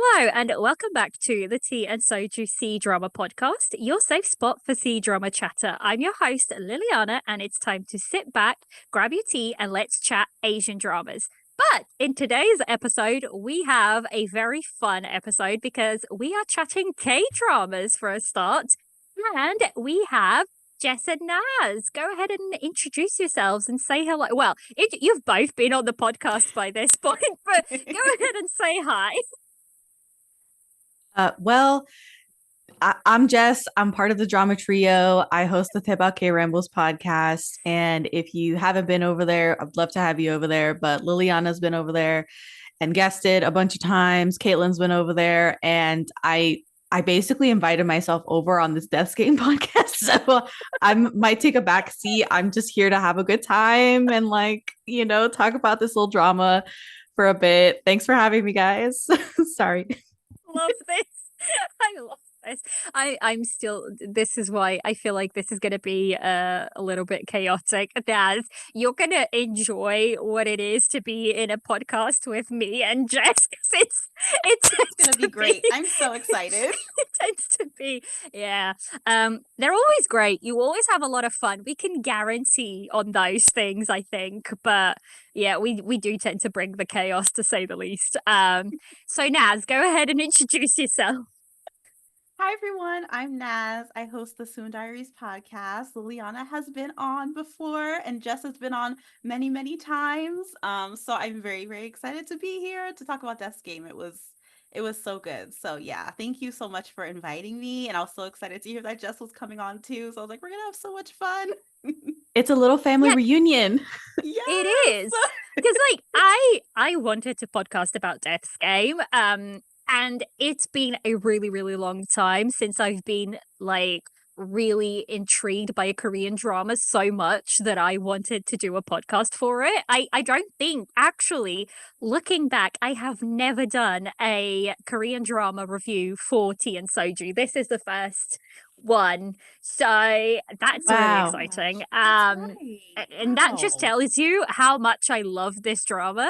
Hello, and welcome back to the Tea and Soju C Drama Podcast, your safe spot for C Drama chatter. I'm your host, Liliana, and it's time to sit back, grab your tea, and let's chat Asian dramas. But in today's episode, we have a very fun episode because we are chatting K dramas for a start. And we have Jess and Naz. Go ahead and introduce yourselves and say hello. Well, you've both been on the podcast by this point, but go ahead and say hi. I'm Jess. I'm part of the drama trio. I host the Teba K Rambles podcast. And if you haven't been over there, I'd love to have you over there. But Liliana's been over there and guested a bunch of times. Caitlin's been over there. And I basically invited myself over on this desk game podcast. So I might take a back seat. I'm just here to have a good time and talk about this little drama for a bit. Thanks for having me, guys. Sorry. Love this. I love this. I'm still. This is why I feel like this is going to be a little bit chaotic. Naz, you're going to enjoy what it is to be in a podcast with me and Jess. It's going to be great. I'm so excited. It tends to be, yeah. They're always great. You always have a lot of fun. We can guarantee on those things, I think. But yeah, we do tend to bring the chaos, to say the least. So Naz, go ahead and introduce yourself. Hi, everyone. I'm Naz. I host the Soon Diaries podcast. Liliana has been on before, and Jess has been on many, many times. So I'm very, very excited to be here to talk about Death's Game. It was so good. So yeah, thank you so much for inviting me. And I was so excited to hear that Jess was coming on too. So I was like, we're gonna have so much fun. It's a little family reunion. Yes! It is. Because I wanted to podcast about Death's Game. And it's been a really, really long time since I've been really intrigued by a Korean drama so much that I wanted to do a podcast for it. I don't think, actually, looking back, I have never done a Korean drama review for Tea and Soju. This is the first one. So that's really exciting. And that just tells you how much I love this drama.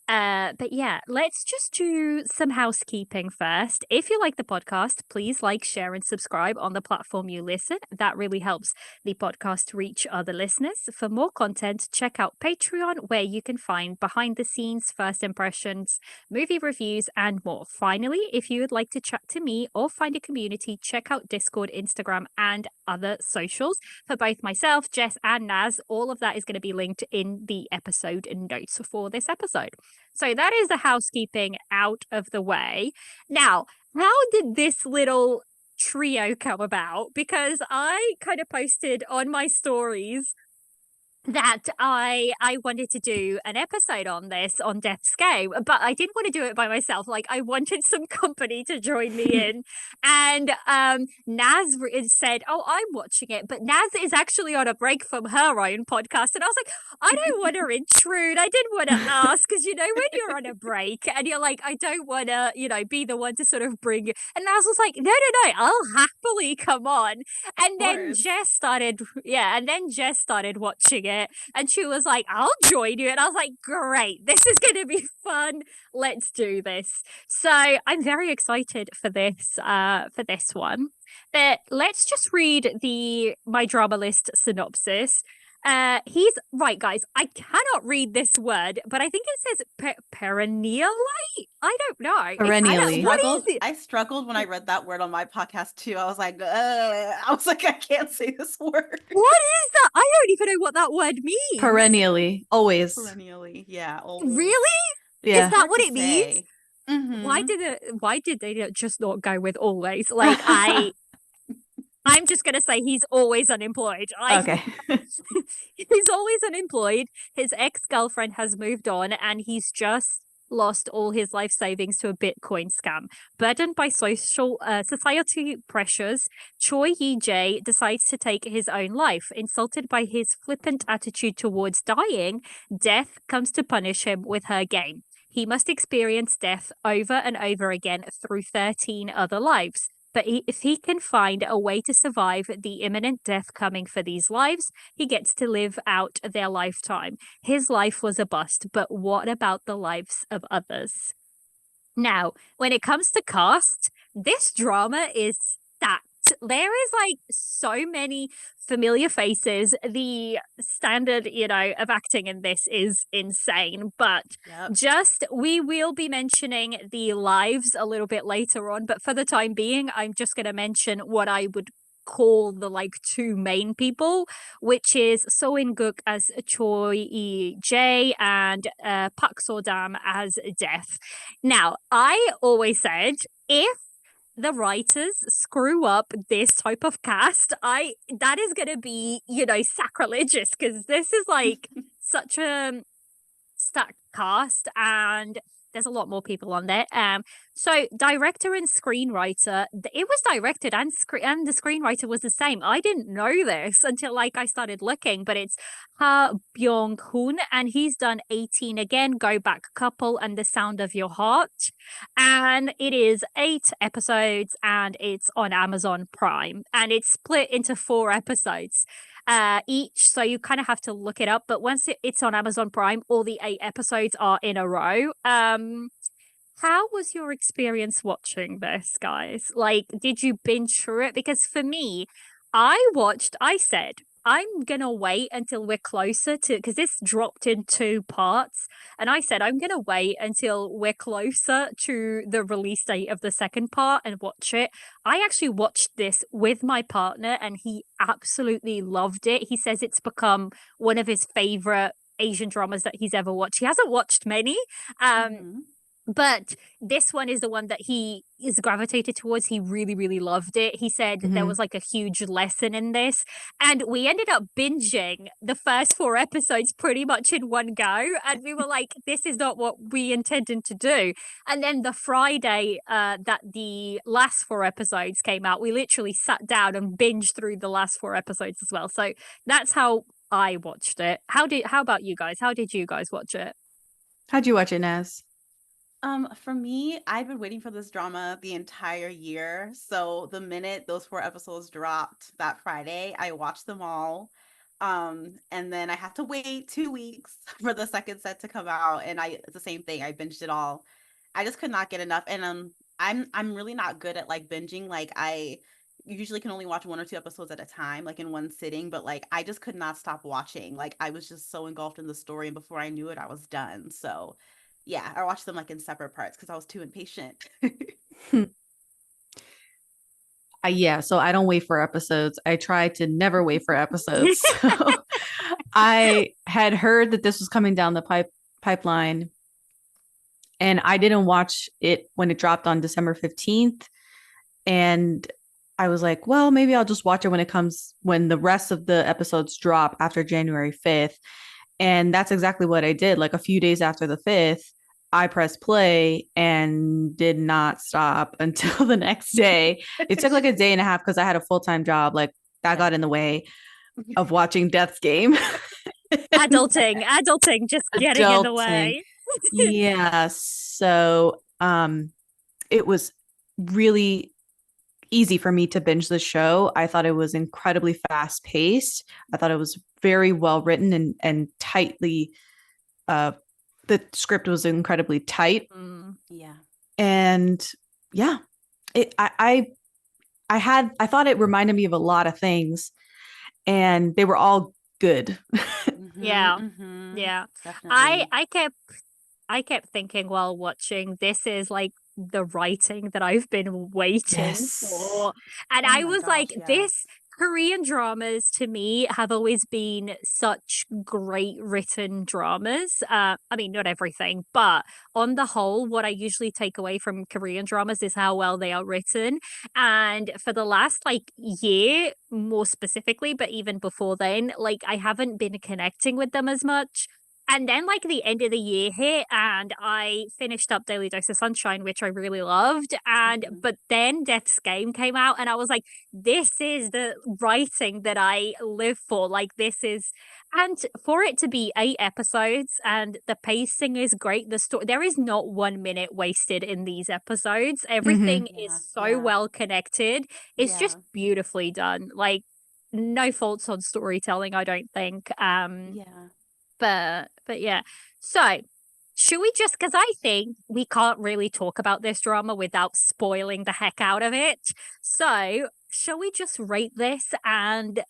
But yeah, let's just do some housekeeping first. If you like the podcast, please like, share, and subscribe on the platform you listen. That really helps the podcast reach other listeners. For more content, check out Patreon, where you can find behind the scenes, first impressions, movie reviews, and more. Finally, if you would like to chat to me or find a community, check out Discord, Instagram, and other socials. For both myself, Jess, and Naz, all of that is going to be linked in the episode notes for this episode. So that is the housekeeping out of the way. Now, how did this little trio come about? Because I kind of posted on my stories that I wanted to do an episode on this on Death's Game, but I didn't want to do it by myself. Like, I wanted some company to join me in. And Naz said, "Oh, I'm watching it," but Naz is actually on a break from her own podcast, and I was like, I don't want to intrude. I didn't want to ask, because when you're on a break and you're like, I don't want to be the one to sort of bring you. And Naz was like, no, I'll happily come on. And then Jess started watching it. And she was like, I'll join you. And I was like, great, this is going to be fun. Let's do this. So I'm very excited for this one. But let's just read my drama list synopsis. He's right, guys. I cannot read this word, but I think it says perennially. I don't know. Perennially. What is it? I struggled when I read that word on my podcast too. I was like, I can't say this word. What is that? I don't even know what that word means. Perennially, always. Perennially, yeah. Always. Really? Yeah. Is that what it means? Mm-hmm. Why did they just not go with always? Like I'm just going to say he's always unemployed. Okay. He's always unemployed. His ex-girlfriend has moved on, and he's just lost all his life savings to a Bitcoin scam. Burdened by society pressures, Choi Yi-jae decides to take his own life. Insulted by his flippant attitude towards dying, Death comes to punish him with her game. He must experience death over and over again through 13 other lives. But if he can find a way to survive the imminent death coming for these lives, he gets to live out their lifetime. His life was a bust, but what about the lives of others? Now, when it comes to cast, this drama is stacked. There is like so many familiar faces. The standard, of acting in this is insane. But Yep. just we will be mentioning the lives a little bit later on. But for the time being, I'm just going to mention what I would call the like two main people, which is So In Guk as Choi E Jae and Park So Dam as Death. Now, I always said if the writers screw up this type of cast, I that is going to be, sacrilegious because this is like such a stacked cast and there's a lot more people on there. So director and screenwriter, it was directed and the screenwriter was the same. I didn't know this until like I started looking, but it's Ha Byung Hoon and he's done 18 again, Go Back Couple, and The Sound of Your Heart. And it is 8 episodes and it's on Amazon Prime and it's split into 4 episodes each. So you kind of have to look it up. But once it's on Amazon Prime, all the 8 episodes are in a row. How was your experience watching this, guys? Like, did you binge through it? Because for me, I said, I'm gonna wait until we're closer to because this dropped in 2 parts. And I said, I'm gonna wait until we're closer to the release date of the second part and watch it. I actually watched this with my partner and he absolutely loved it. He says it's become one of his favorite Asian dramas that he's ever watched. He hasn't watched many. Um, Mhm. but this one is the one that he is gravitated towards. He really, really loved it. He said there Mhm. was like a huge lesson in this. And we ended up binging the first 4 episodes pretty much in one go. And we were like, this is not what we intended to do. And then the Friday that the last 4 episodes came out, we literally sat down and binged through the last 4 episodes as well. So that's how I watched it. How about you guys? How did you guys watch it? How'd you watch it, Naz? For me, I've been waiting for this drama the entire year. So the minute those 4 episodes dropped that Friday, I watched them all. And then I had to wait 2 weeks for the second set to come out, and it's the same thing. I binged it all. I just could not get enough, and I'm really not good at like binging. Like I usually can only watch 1 or 2 episodes at a time, like in one sitting. But like I just could not stop watching. Like I was just so engulfed in the story, and before I knew it, I was done. So yeah, I watched them like in separate parts because I was too impatient. Yeah, so I don't wait for episodes. I try to never wait for episodes. So I had heard that this was coming down the pipeline, and I didn't watch it when it dropped on December 15th. And I was like, well, maybe I'll just watch it when the rest of the episodes drop after January 5th. And that's exactly what I did. Like a few days after the 5th, I pressed play and did not stop until the next day. It took like a day and a half because I had a full-time job. Like that got in the way of watching Death's Game. Adulting, just getting in the Adulting. way. Yeah. So it was really easy for me to binge the show. I thought it was incredibly fast paced. I thought it was very well written and tightly uh the script was incredibly tight. Yeah. And yeah, it I thought it reminded me of a lot of things and they were all good. Yeah. Mm-hmm. Yeah. Definitely. I kept thinking while watching, this is like the writing that I've been waiting Yes. for. And Oh I my was like, gosh, yeah. this Korean dramas to me have always been such great written dramas. I mean, not everything, but on the whole, what I usually take away from Korean dramas is how well they are written. And for the last like year, more specifically, but even before then, like I haven't been connecting with them as much. And then like the end of the year hit and I finished up Daily Dose of Sunshine, which I really loved. And Mm-hmm. but then Death's Game came out and I was like, this is the writing that I live for. Like this is and for it to be 8 episodes and the pacing is great. The story there is not 1 minute wasted in these episodes. Mm-hmm. Everything is Yeah. so Yeah. well connected. It's just Yeah. beautifully done. Like no faults on storytelling, I don't think. Yeah. But yeah. So Should we just, because I think we can't really talk about this drama without spoiling the heck out of it. So, shall we just rate this and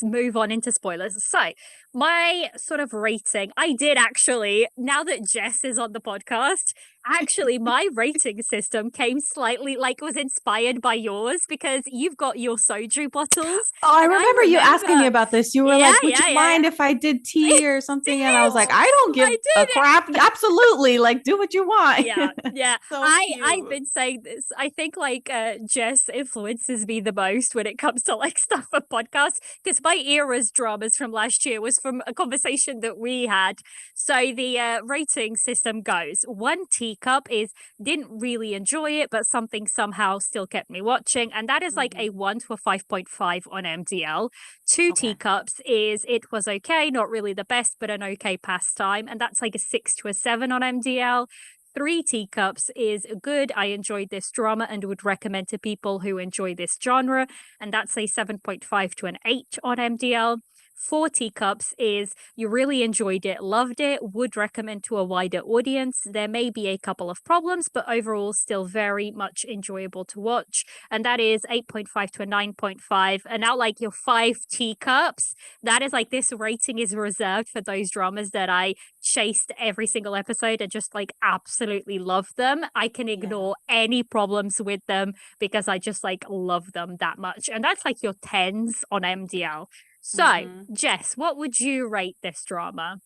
move on into spoilers? So, my sort of rating, I did actually, now that Jess is on the podcast, actually, my rating system came slightly like was inspired by yours because you've got your soju bottles. Oh, I And remember you asking me about this. You were Yeah, like, "Would yeah, you yeah, mind yeah. if I did tea or something?" And I was like, Yes, "I don't give I a did. crap. Absolutely, like do what you want." Yeah, yeah. So I've cute. been saying this. I think like Jess influences me the most when it comes to like stuff for podcasts because my era's dramas from last year was from a conversation that we had. So the rating system goes: one teacup is didn't really enjoy it, but something somehow still kept me watching, and that is like a Mhm. 1 to a 5.5 on MDL. Two Okay. teacups is it was okay, not really the best, but an okay pastime, and that's like a 6 to a 7 on MDL. Three teacups is good. I enjoyed this drama and would recommend to people who enjoy this genre, and that's a 7.5 to an 8 on MDL. Four teacups is you really enjoyed it, loved it, would recommend to a wider audience. There may be a couple of problems, but overall, still very much enjoyable to watch. And that is 8.5 to a 9.5. And now, like your five teacups, that is like this rating is reserved for those dramas that I chased every single episode and just like absolutely love them. I can Yeah. ignore any problems with them because I just like love them that much. And that's like your tens on MDL. So, Mhm. Jess, what would you rate this drama?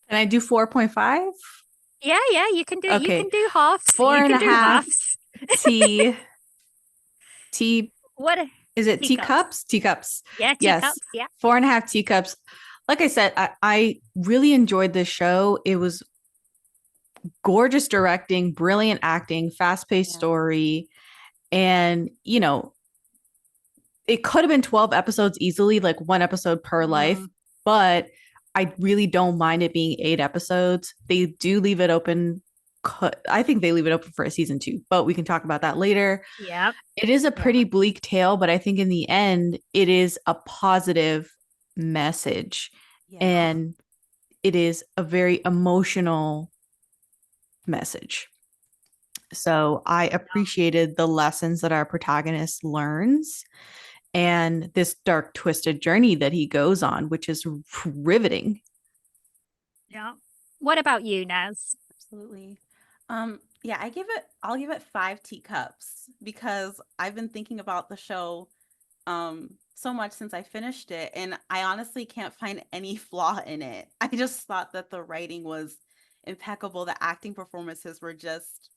Can I do 4.5? Yeah, yeah, you Okay, can do halves. four You and can a do half halves. tea. Tea. What Is it teacups? teacups? Teacups. Yeah, Yes, teacups. Yeah. 4.5 teacups. Like I said, I really enjoyed this show. It was gorgeous directing, brilliant acting, fast paced Yeah. story. And, it could have been 12 episodes easily, like one episode per life, Mm, but I really don't mind it being 8 episodes. They do leave it open. I think they leave it open for a season 2, but we can talk about that later. yeah. It is a Yeah. pretty bleak tale, but I think in the end, it is a positive message. Yeah. And it is a very emotional message. So I appreciated the lessons that our protagonist learns and this dark, twisted journey that he goes on, which is riveting. Yeah. What about you, Naz? Absolutely. Yeah, I'll give it 5 teacups because I've been thinking about the show so much since I finished it, and I honestly can't find any flaw in it. I just thought that the writing was impeccable. The acting performances were just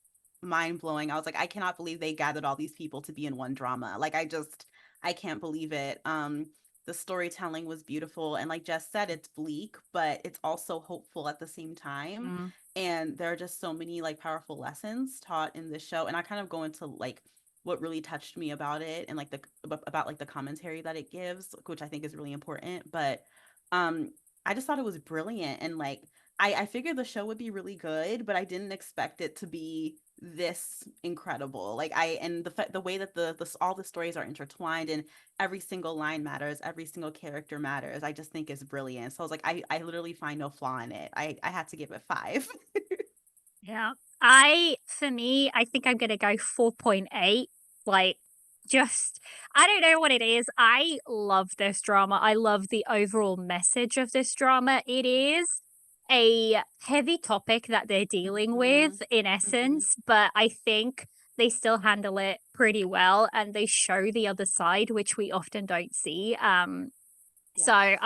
mind blowing. I was like, I cannot believe they gathered all these people to be in one drama. Like I can't believe it. The storytelling was beautiful, and like Jess said, it's bleak, but it's also hopeful at the same time. Mm, And there are just so many like powerful lessons taught in this show, and I kind of go into like what really touched me about it and like about like the commentary that it gives, which I think is really important. But um I just thought it was brilliant, and like I figured the show would be really good, but I didn't expect it to be this incredible. Like the way that the all the stories are intertwined and every single line matters, every single character matters, I just think is brilliant. So I was like, I literally find no flaw in it. I had to give it 5. yeah. For me, I think I'm gonna go 4.8. Like, just, I don't know what it is. I love this drama. I love the overall message of this drama. It is a heavy topic that they're dealing Mhm. with in Mhm. essence, but I think they still handle it pretty well and they show the other side, which we often don't see. So Yes.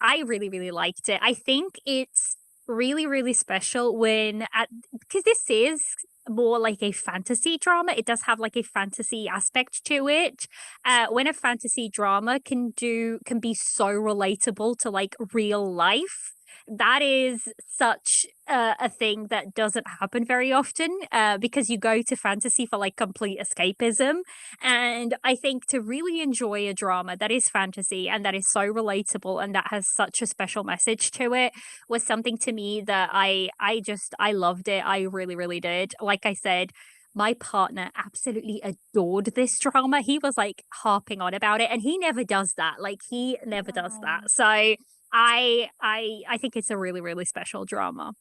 I really, really liked it. I think it's really, really special when at because this is more like a fantasy drama. It does have like a fantasy aspect to it. When a fantasy drama can be so relatable to like real life. That is such a thing that doesn't happen very often because you go to fantasy for like complete escapism, and I think to really enjoy a drama that is fantasy and that is so relatable and that has such a special message to it was something to me that I loved it. I really, really did. Like I said, my partner absolutely adored this drama. He was like harping on about it and he never does that. Like he never does Wow. that. So I think it's a really, really special drama.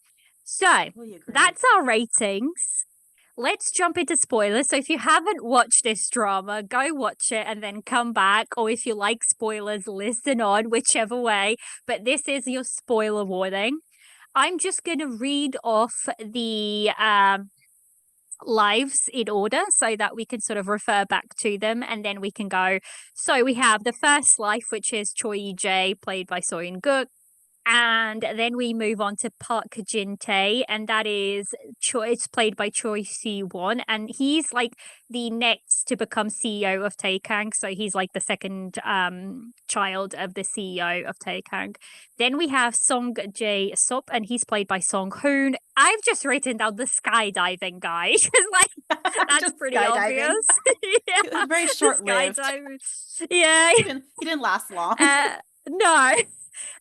So Totally agree. that's our ratings. Let's jump into spoilers. So if you haven't watched this drama, go watch it and then come back. Or if you like spoilers, listen on, whichever way. But this is your spoiler warning. I'm just going to read off the lives in order so that we can sort of refer back to them and then we can go. So we have the first life, which is Choi Jae, played by Soyeon Guk. And then we move on to Park Jin Tae, and that is it's played by Choi Si Won, and he's like the next to become CEO of Taekang. So he's like the second child of the CEO of Taekang. Then we have Song Jae Sop, and he's played by Song Hoon. I've just written down the skydiving guy because like that's Just pretty skydiving. obvious. Yeah, Very the short-lived. skydiving. Yeah. He didn't last long. No.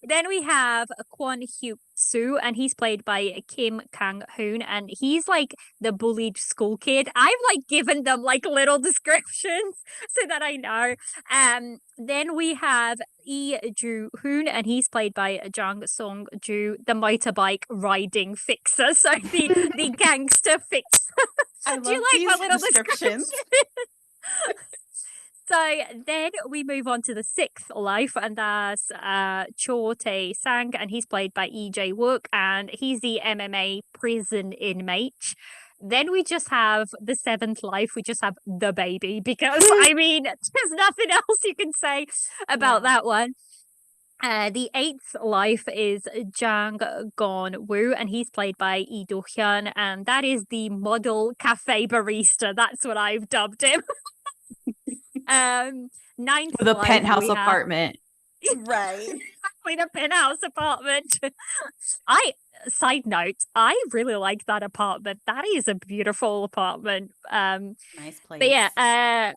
Then we have Kwon Hyuk Soo, and he's played by Kim Kang Hoon, and he's like the bullied school kid. I've like given them like little descriptions so that I know. Then we have Lee Ju Hoon, and he's played by Jang Song Ju, the motorbike riding fixer, so the gangster fixer. I Do you love like these my little descriptions. So then we move on to the sixth life, and that's Cho Tae Sang, and he's played by EJ Wook, and he's the MMA prison inmate. Then we just have the seventh life. We just have the baby because I mean, there's nothing else you can say about Yeah. that one. The eighth life is Jang Gon Woo, and he's played by Lee Do Hyun, and that is the model cafe barista. That's what I've dubbed him. Ninth With a life, penthouse we have- apartment. Right. with a penthouse apartment. Side note, I really like that apartment. That is a beautiful apartment. Nice place. But yeah,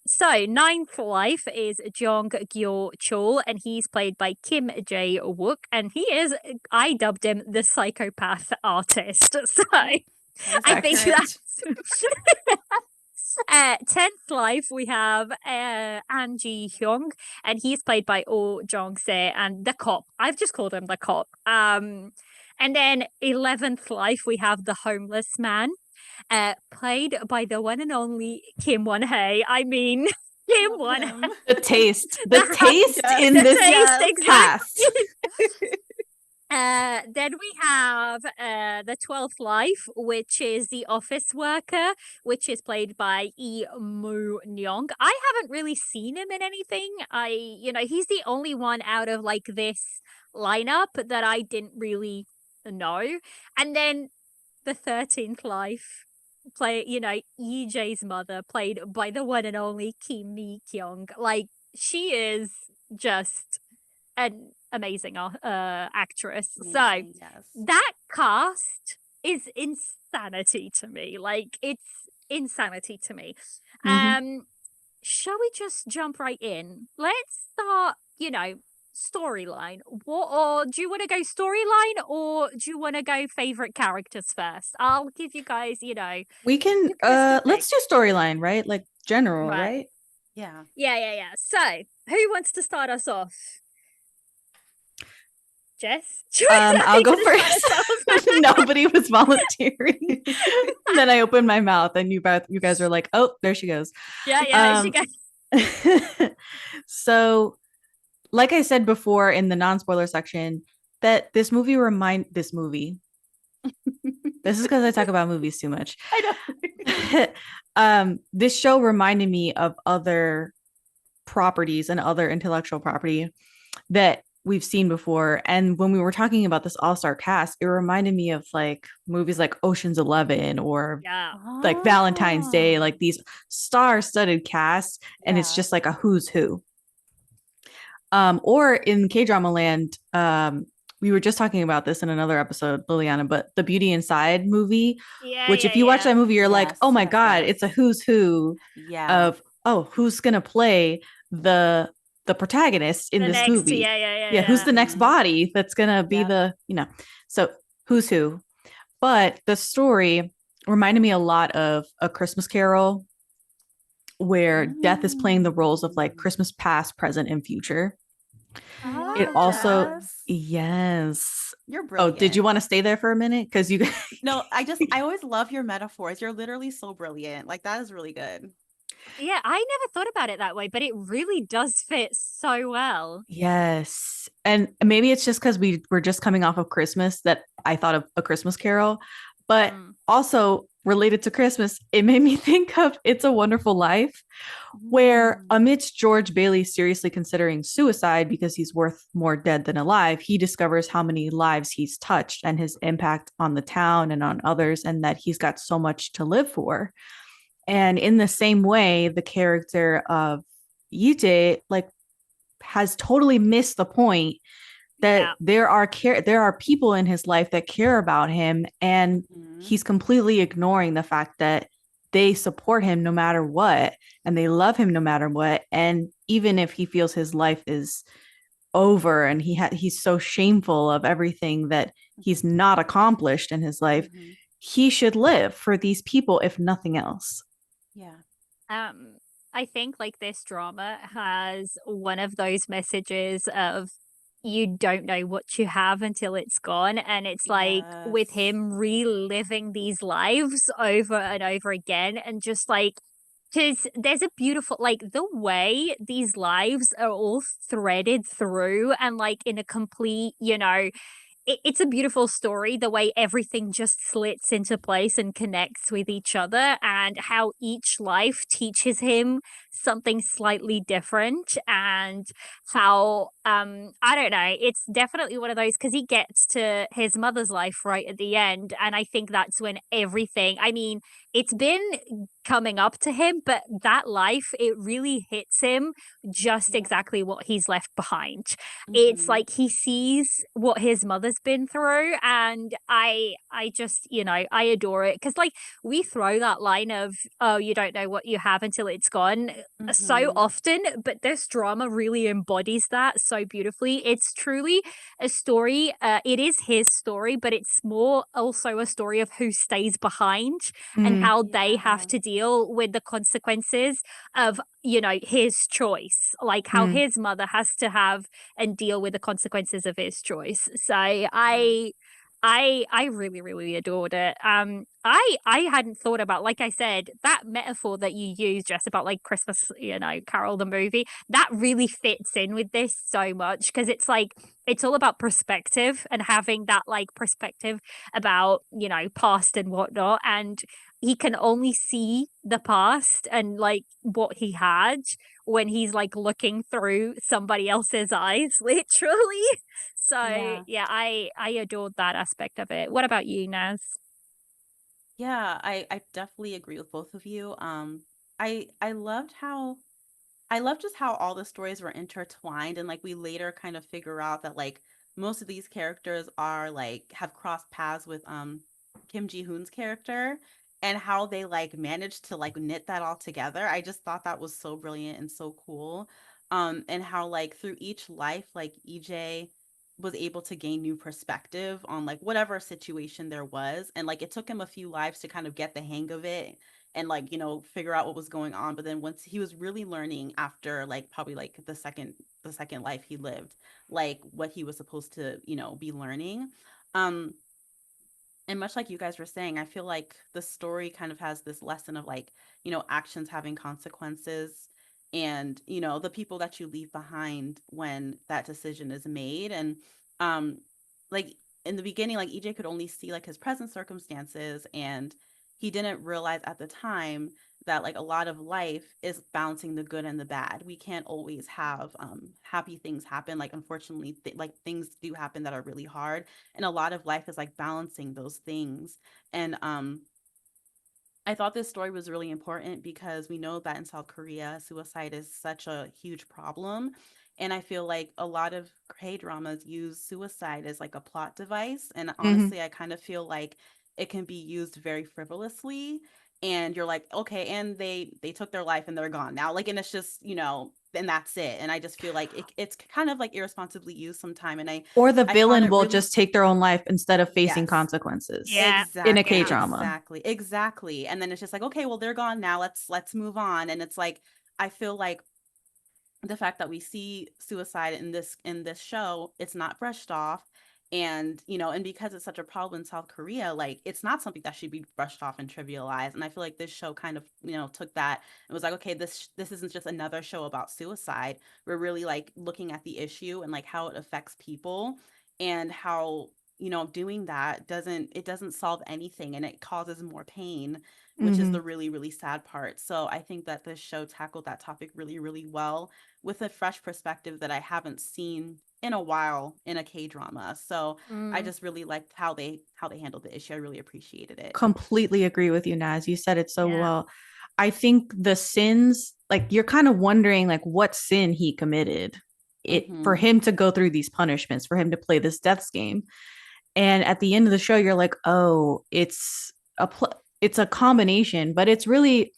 so ninth life is Jong Gyo Chol, and he's played by Kim Jae Wook, and he is, I dubbed him the psychopath artist. So I think accurate. that's 10th life, we have An Ji Hyung, and he's played by Oh Jong Se, and the cop. I've just called him the cop. And then 11th life, we have the homeless man, played by the one and only Kim Won Hae. I mean, Kim Won Hae. Him. The taste in The this taste, exactly. cast. Then we have the 12th life, which is the office worker, which is played by Lee Moo Nyong. I haven't really seen him in anything. He's the only one out of like this lineup that I didn't really know. And then the 13th life, EJ's mother, played by the one and only Kim Mi Kyung. Like, she is just an amazing actress. So Amazing, yes. that cast is insanity to me. Like, it's insanity to me. Shall we just jump right in? Let's start, storyline. Or do you want to go storyline, or do you want to go favorite characters first? I'll give you guys, We can You guys can let's do storyline, right? Like general, Right. right? Yeah. Yeah. So, who wants to start us off? Jess? I'll go You can start first. us off. Nobody was volunteering. And then I opened my mouth and you guys were like, "Oh, there she goes." Yeah, there she goes. So, like I said before in the non-spoiler section, that this movie this is because I talk about movies too much. I know. This show reminded me of other properties and other intellectual property that we've seen before. And when we were talking about this all-star cast, it reminded me of like movies like Ocean's 11 or Yeah. like Valentine's Day, like Oh. these star-studded casts, and it's Yeah. just like a who's who. Or in K-drama land, we were just talking about this in another episode, Liliana, but the Beauty Inside movie, Yeah. which if you watch that movie, you're like, Yes, oh my yes, God, yes. it's a who's who Yeah. of, who's going to play the protagonist in The this next, movie. Yeah. Who's the next Mhm. body that's going to be Yeah. so who's who. But the story reminded me a lot of A Christmas Carol, where Death is playing the roles of like Mm. Christmas past, present, and future. It Oh, also, Jess. yes. You're Oh, did you brilliant. want to stay there for a minute? Because you No, I always love your metaphors. You're literally so brilliant. Like that is really good. yeah, I never thought about it that way, but it really does fit so well. Yes. And maybe it's just because we were just coming off of Christmas that I thought of A Christmas Carol. But Mm, also related to Christmas, it made me think of It's a Wonderful Life, where Mm. amidst George Bailey seriously considering suicide because he's worth more dead than alive, he discovers how many lives he's touched and his impact on the town and on others, and that he's got so much to live for. And in the same way, the character of Yite like has totally missed the point that yeah. there are people in his life that care about him, and Mhm. he's completely ignoring the fact that they support him no matter what, and they love him no matter what. And even if he feels his life is over and he's so shameful of everything that he's not accomplished in his life, Mhm. he should live for these people if nothing else. Yeah. Um, I think like this drama has one of those messages of you don't know what you have until it's gone. And it's like with Yes. him reliving these lives over and over again, and just like, because there's a beautiful, like, the way these lives are all threaded through and like in a complete, it's a beautiful story, the way everything just slits into place and connects with each other, and how each life teaches him something slightly different. And how, I don't know, it's definitely one of those, because he gets to his mother's life right at the end, and I think that's when everything, I mean, it's been coming up to him, but that life, it really hits him just Yeah. exactly what he's left behind. It's Mhm. like he sees what his mother's been through, and I just, I adore it, cuz like we throw that line of, oh, you don't know what you have until it's gone, so Mhm. often, but this drama really embodies that so beautifully. It's truly a story, it is his story, but it's more also a story of who stays behind and Mm, how they have Yeah. to deal with the consequences of, his choice, like how mm. his mother has to have and deal with the consequences of his choice. So Yeah. I really really adored it. I hadn't thought about, like I said, that metaphor that you used just about like Christmas, Carol the movie. That really fits in with this so much, because it's like it's all about perspective and having that like perspective about, past and whatnot. And he can only see the past and like what he had when he's like looking through somebody else's eyes, literally. So Yeah. yeah, I adored that aspect of it. What about you, Naz? Yeah, I definitely agree with both of you. I loved how I love just how all the stories were intertwined, and like we later kind of figure out that like most of these characters are like have crossed paths with Kim Ji Hoon's character, and how they like managed to like knit that all together. I just thought that was so brilliant and so cool. And how like through each life like EJ was able to gain new perspective on like whatever situation there was, and like it took him a few lives to kind of get the hang of it and like figure out what was going on. But then once he was really learning after like probably like the second life he lived, like what he was supposed to be learning. um and much like you guys were saying, I feel like the story kind of has this lesson of like actions having consequences, and the people that you leave behind when that decision is made. And um like in the beginning, like EJ could only see like his present circumstances, and he didn't realize at the time that like a lot of life is balancing the good and the bad. We can't always have happy things happen. Like unfortunately like things do happen that are really hard, and a lot of life is like balancing those things. And I thought this story was really important because we know that in South Korea suicide is such a huge problem, and I feel like a lot of K dramas use suicide as like a plot device, and Mhm. honestly I kind of feel like it can be used very frivolously, and you're like, okay, and they took their life and they're gone now, like, and it's just and that's it. And I just feel like it's kind of like irresponsibly used sometime, and I Or the I found villain it will really. just take their own life instead of facing Yes. consequences Yeah, in a Exactly, K yeah. drama. exactly, exactly. And then it's just like, okay, well, they're gone now. Let's move on. And it's like, I feel like the fact that we see suicide in this show, it's not brushed off. And and because it's such a problem in South Korea, like it's not something that should be brushed off and trivialized. And I feel like this show kind of took that and was like, okay, this isn't just another show about suicide. We're really like looking at the issue and like how it affects people, and how doing that doesn't solve anything, and it causes more pain, which is Mhm. the really, really sad part. So I think that this show tackled that topic really, really well, with a fresh perspective that I haven't seen in a while in a K-drama. So I Mm, just really liked how they handled the issue. I really appreciated it. Completely agree with you, Naz. You said it so yeah. well. I think the sins, like you're kind of wondering like what sin he committed it for Mm-hmm. him to go through these punishments, for him to play this death's game. And at the end of the show, you're like, oh, it's a combination, but it's really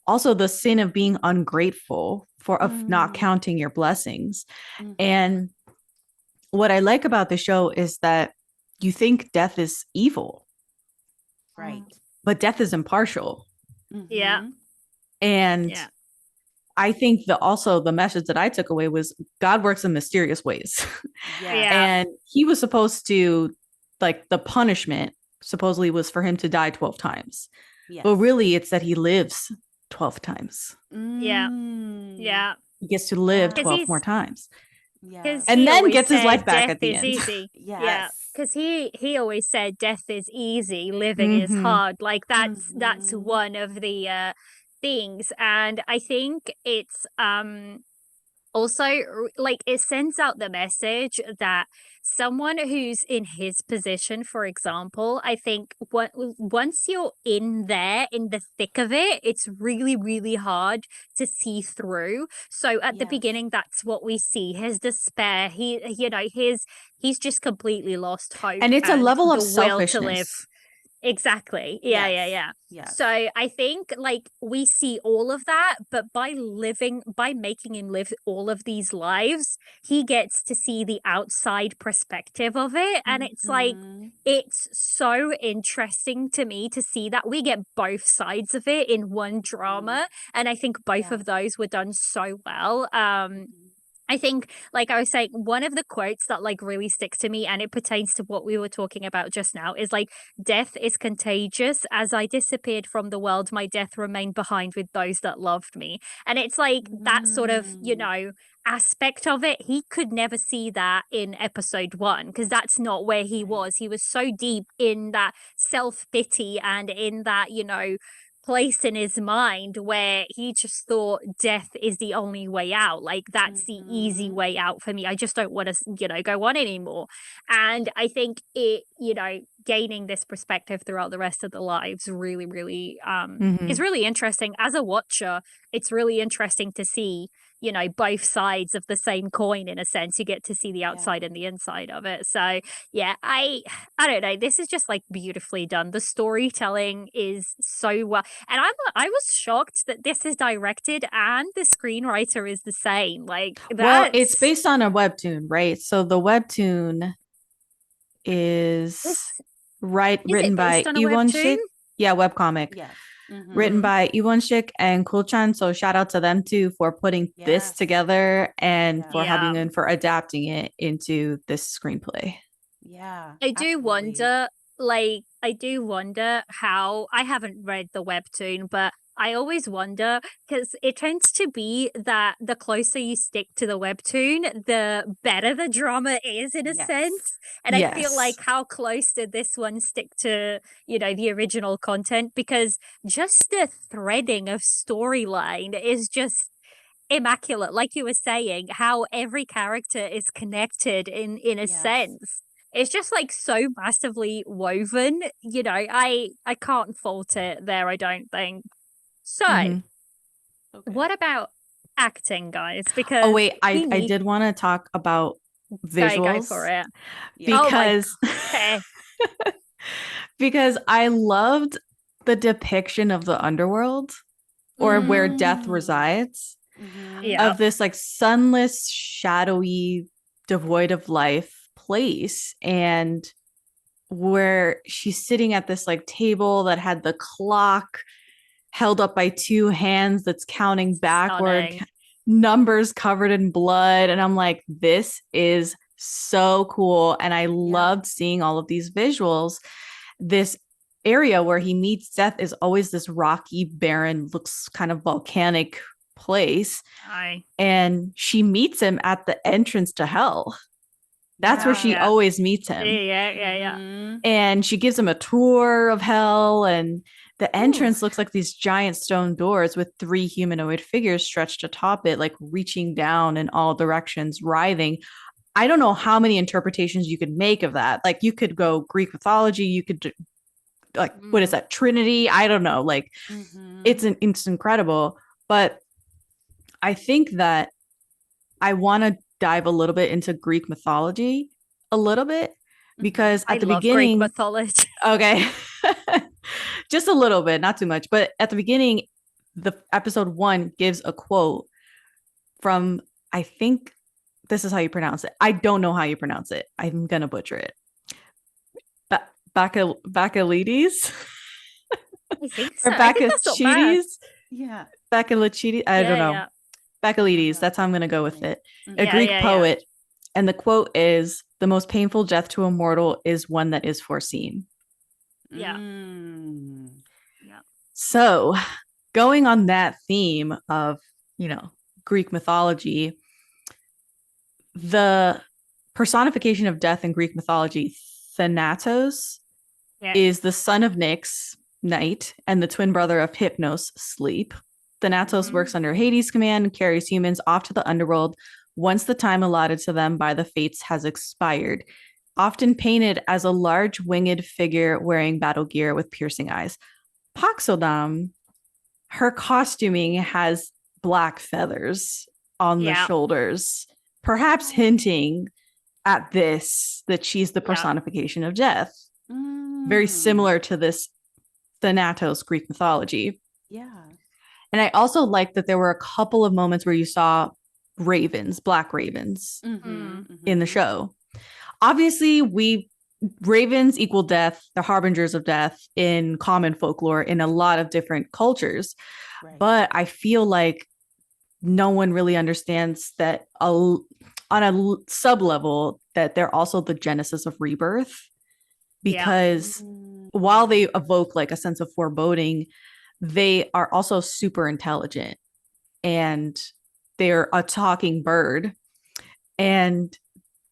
also the sin of being ungrateful for of not Mm-hmm. counting your blessings. Mm-hmm. And what I like about the show is that you think death is evil, Right. but death is impartial. Yeah. Mm-hmm. And Yeah. I think also the message that I took away was God works in mysterious ways. Yeah. Yes. And he was supposed to, like, the punishment supposedly was for him to die 12 times. But Yes. really, it's that he lives 12 times. Yeah. Mm. Yeah. He gets to live Yes. Because 12 more times because Yes. and he then always gets his said life back death at the is end. easy. Yeah. Yes. Because he always said death is easy, living is Mm-hmm. hard. Like that's Mm-hmm. one of the things. And I think it's also like it sends out the message that someone who's in his position, for example, I think once you're in there in the thick of it, it's really really hard to see through. So at the Yes. beginning, that's what we see, his despair. He's just completely lost hope And it's a and level of the will to live. selfishness. Exactly. Yeah, yeah, Yes. yeah. Yes. So I think like we see all of that, but by making him live all of these lives, he gets to see the outside perspective of it. And it's like, Mm-hmm. it's so interesting to me to see that we get both sides of it in one Mm-hmm. drama. And I think both Yes. of those were done so well. Mm-hmm. I think, like I was saying, one of the quotes that like really sticks to me, and it pertains to what we were talking about just now, is like, death is contagious. As I disappeared from the world, my death remained behind with those that loved me. And it's like that sort of, Mm. aspect of it. He could never see that in episode one because that's not where he Right. was. He was so deep in that self pity and in that, place in his mind where he just thought death is the only way out. Like that's the easy Mm-hmm. way out for me. I just don't want to, go on anymore. And I think it, gaining this perspective throughout the rest of the lives really, really is Mm-hmm. really interesting. As a watcher, it's really interesting to see, both sides of the same coin in a sense. You get to see the Yeah. outside and the inside of it. So yeah, I don't know. This is just like beautifully done. The storytelling is so well, and I was shocked that this is directed and the screenwriter is the same. Like Well, it's that's based on a webtoon, right? So the webtoon is this. Is written it based by on a Iwon webtoon? Shik. Yeah, webcomic. Yes. Written Mm-hmm. by Iwon Shik and Kulchan. So shout out to them too for putting this Yes. together and Yeah. for Yeah. for adapting it into this screenplay. Yeah. I do Absolutely. wonder, I do wonder how I haven't read the webtoon, but I always wonder because it tends to be that the closer you stick to the webtoon, the better the drama is in a Yes. sense. And I feel like Yes. how close did this one stick to, the original content? Because just the threading of storyline is just immaculate. Like you were saying, how every character is connected in a Yes. sense. It's just like so massively woven. I can't fault it there, I don't think. So, Mm-hmm. Okay. what about acting, guys? Oh Because wait, we I need did want to talk about go for visuals it. Oh Yes. my because okay. because I loved the depiction of the underworld or where death Mm. resides, Mm-hmm. Yeah. of this like sunless, shadowy, devoid of life place, and where she's sitting at this like table that had the clock held up by two hands that's counting backward. Stunning. numbers covered in blood. And I'm like, this is so cool. And I loved seeing all of these visuals. This area where he meets death is always this rocky, barren, looks kind of volcanic place. And she meets him at the entrance to hell. That's where she always meets him. Yeah. And she gives him a tour of hell. And the entrance looks like these giant stone doors with 3 humanoid figures stretched atop it, like reaching down in all directions, writhing. I don't know how many interpretations you could make of that. Like, you could go Greek mythology, you could like, what is that? Trinity? I don't know. Like, it's incredible. But I think that I want to dive a little bit into Greek mythology a little bit, because at the beginning, Greek mythology. Okay. Just a little bit, not too much. But at the beginning, the episode 1 gives a quote from, I think this is how you pronounce it. I don't know how you pronounce it. I'm going to butcher it. Bacchylides? I think so. Or Bacchachides? Yeah. Bacchachides? I don't know. Yeah. Bacchylides. That's how I'm going to go with it. A Greek poet. And the quote is, "The most painful death to a mortal is one that is foreseen." Yeah. So, going on that theme of, Greek mythology, the personification of death in Greek mythology, Thanatos, is the son of Nyx, night, and the twin brother of Hypnos, sleep. Thanatos works under Hades' command and carries humans off to the underworld once the time allotted to them by the fates has expired, often painted as a large winged figure wearing battle gear with piercing eyes. Poxodam, her costuming has black feathers on the shoulders, perhaps hinting at this, that she's the personification of death. Very similar to this Thanatos Greek mythology. Yeah. And I also like that there were a couple of moments where you saw ravens, black ravens in the show. Obviously, ravens equal death, the harbingers of death in common folklore in a lot of different cultures. Right. But I feel like no one really understands that on a sub level that they're also the genesis of rebirth, because while they evoke like a sense of foreboding, they are also super intelligent, and they're a talking bird. And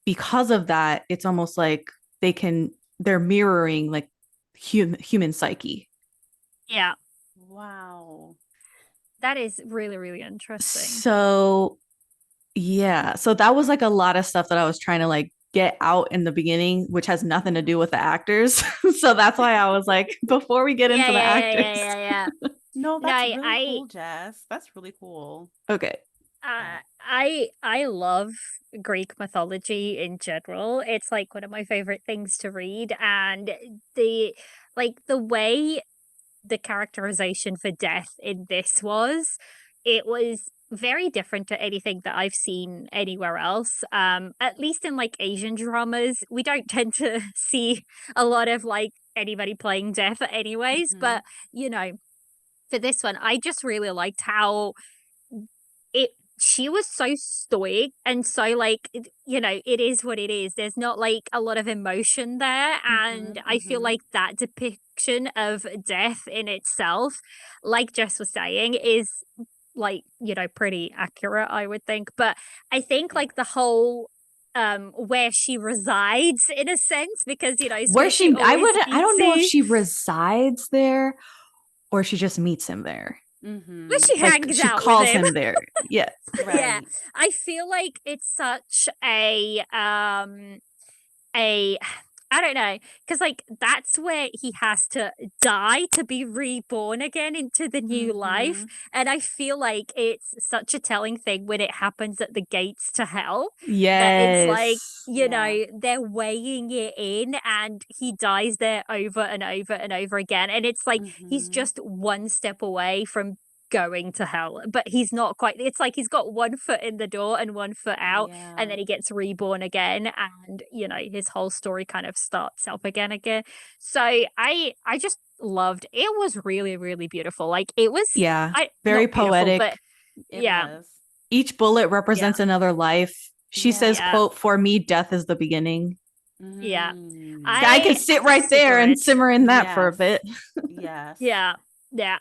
because of that, it's almost like they're mirroring like human psyche. Yeah. Wow. That is really, really interesting. So that was like a lot of stuff that I was trying to like get out in the beginning, which has nothing to do with the actors. So that's why I was like, before we get into the actors. Yeah. No, that's really cool, Jess. That's really cool. Okay. I love Greek mythology in general. It's like one of my favorite things to read, and the way the characterization for death in this it was very different to anything that I've seen anywhere else. At least in like Asian dramas, we don't tend to see a lot of like anybody playing death anyways, but for this one, I just really liked how she was so stoic and so like, it is what it is. There's not like a lot of emotion there. And I feel like that depiction of death in itself, like Jess was saying, is like, pretty accurate, I would think. But I think like the whole where she resides in a sense, because where I don't know if she resides there or she just meets him there. But she hangs out. She calls him there. Yeah. Right. Yeah. I feel like it's such a I don't know, because like that's where he has to die to be reborn again into the new life. And I feel like it's such a telling thing when it happens at the gates to hell. Yes. That it's like, they're weighing it in, and he dies there over and over and over again. And it's like he's just one step away from going to hell, but he's not quite. It's like he's got one foot in the door and one foot out, and then he gets reborn again, and his whole story kind of starts up again. So I just loved it. Was really, really beautiful. Like it was very poetic. but It was. each bullet represents another life. She says, Yeah. quote, "For me, death is the beginning." Yeah. I could sit right there and simmer in that for a bit. Yes. Yeah.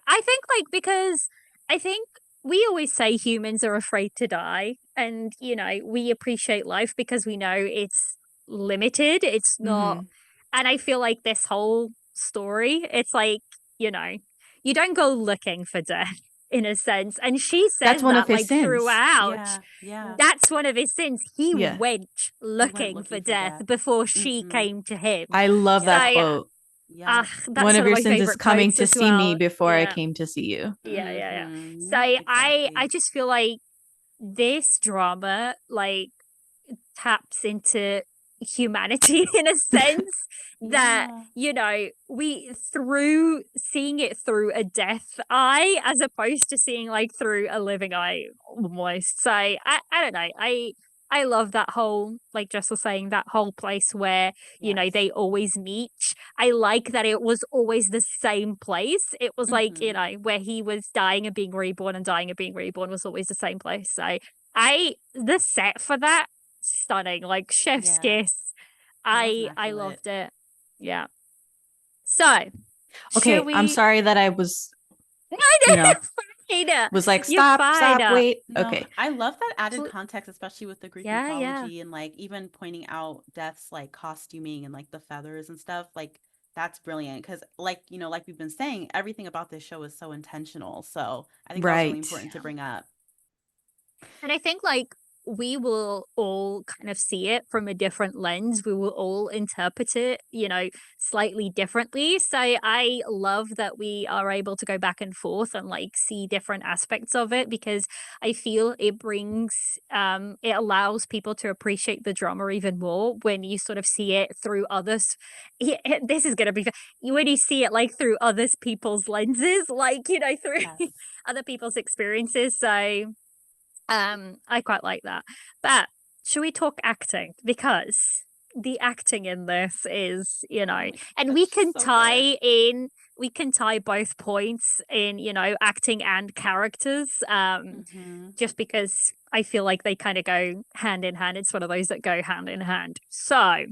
I think because I think we always say humans are afraid to die, and we appreciate life because we know it's limited. It's not, Mhm. and I feel like this whole story, it's like, you don't go looking for death in a sense. And she That's says one of that his like sins. throughout. Yeah. That's one of his sins. He Yeah. went He went looking for looking for death death. before she Mhm. came to him. I love that So, quote. Yeah. that's One of one of your my sins is favorite coming quotes to as see me well. before I Yeah. came to see you. Yeah. So Yep, I exactly. just feel like this drama like taps into humanity in a sense that Yeah. we through seeing it through a death eye as opposed to seeing like through a living eye almost. So I don't know, I love that whole, like Jess was saying, that whole place where Yes. they always meet. I like that it was always the same place. It was like, where he was dying and being reborn and dying and being reborn was always the same place. So the set for that, stunning, like chef's Yeah. kiss. It was I immaculate. loved it. Yeah. So, Okay, should we I'm sorry that I was, I know. was like, You're stop, fine. wait. No, Okay. I love that added Pl- context, especially with the Greek Yeah. mythology and like even pointing out Death's like costuming and like the feathers and stuff. Like that's brilliant because like we've been saying, everything about this show is so intentional. So I think that was really Right. important to bring up. And I think like we will all kind of see it from a different lens. We will all interpret it, slightly differently. So I love that we are able to go back and forth and like see different aspects of it, because I feel it brings it allows people to appreciate the drama even more when you sort of see it through others. This is going to be when you see it like through others people's lenses, like through Yes. other people's experiences. So I quite like that. But should we talk acting? Because the acting in this is, Oh my and we gosh, can so good. tie both points in, acting and characters. Just because I feel like they kind of go hand in hand. It's one of those that go hand in hand. So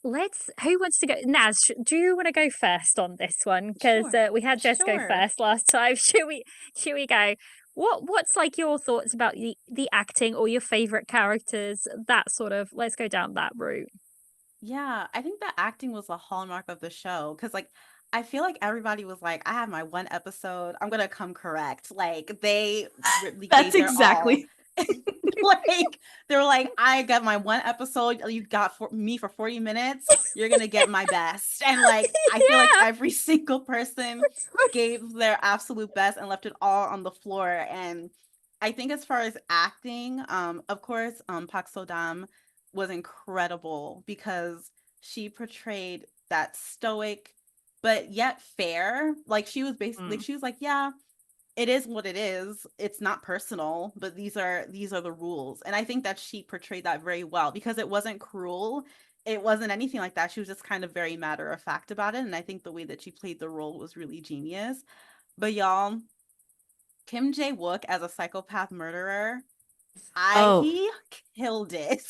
who wants to go? Naz, do you want to go first on this one? Because Sure. we had Jess go Sure. first last time. Should we go? What's like your thoughts about the acting or your favorite characters? That sort of, let's go down that route. Yeah, I think the acting was a hallmark of the show because, like, I feel like everybody was like, I have my one episode, I'm gonna come correct. Like, they really That's gave their all. exactly. Like, they were like, I got my one episode, you got me for 40 minutes, you're gonna get my best. And, like, I feel like Yeah. every single person gave their absolute best and left it all on the floor. And I think as far as acting, of course, Pak Sodam was incredible because she portrayed that stoic but yet fair. Like she was basically Mm. she was like, yeah, it is what it is. It's not personal, but these are the rules. And I think that she portrayed that very well because it wasn't cruel. It wasn't anything like that. She was just kind of very matter of fact about it. And I think the way that she played the role was really genius. But y'all, Kim Jae-wook as a psychopath murderer, Oh, he killed it.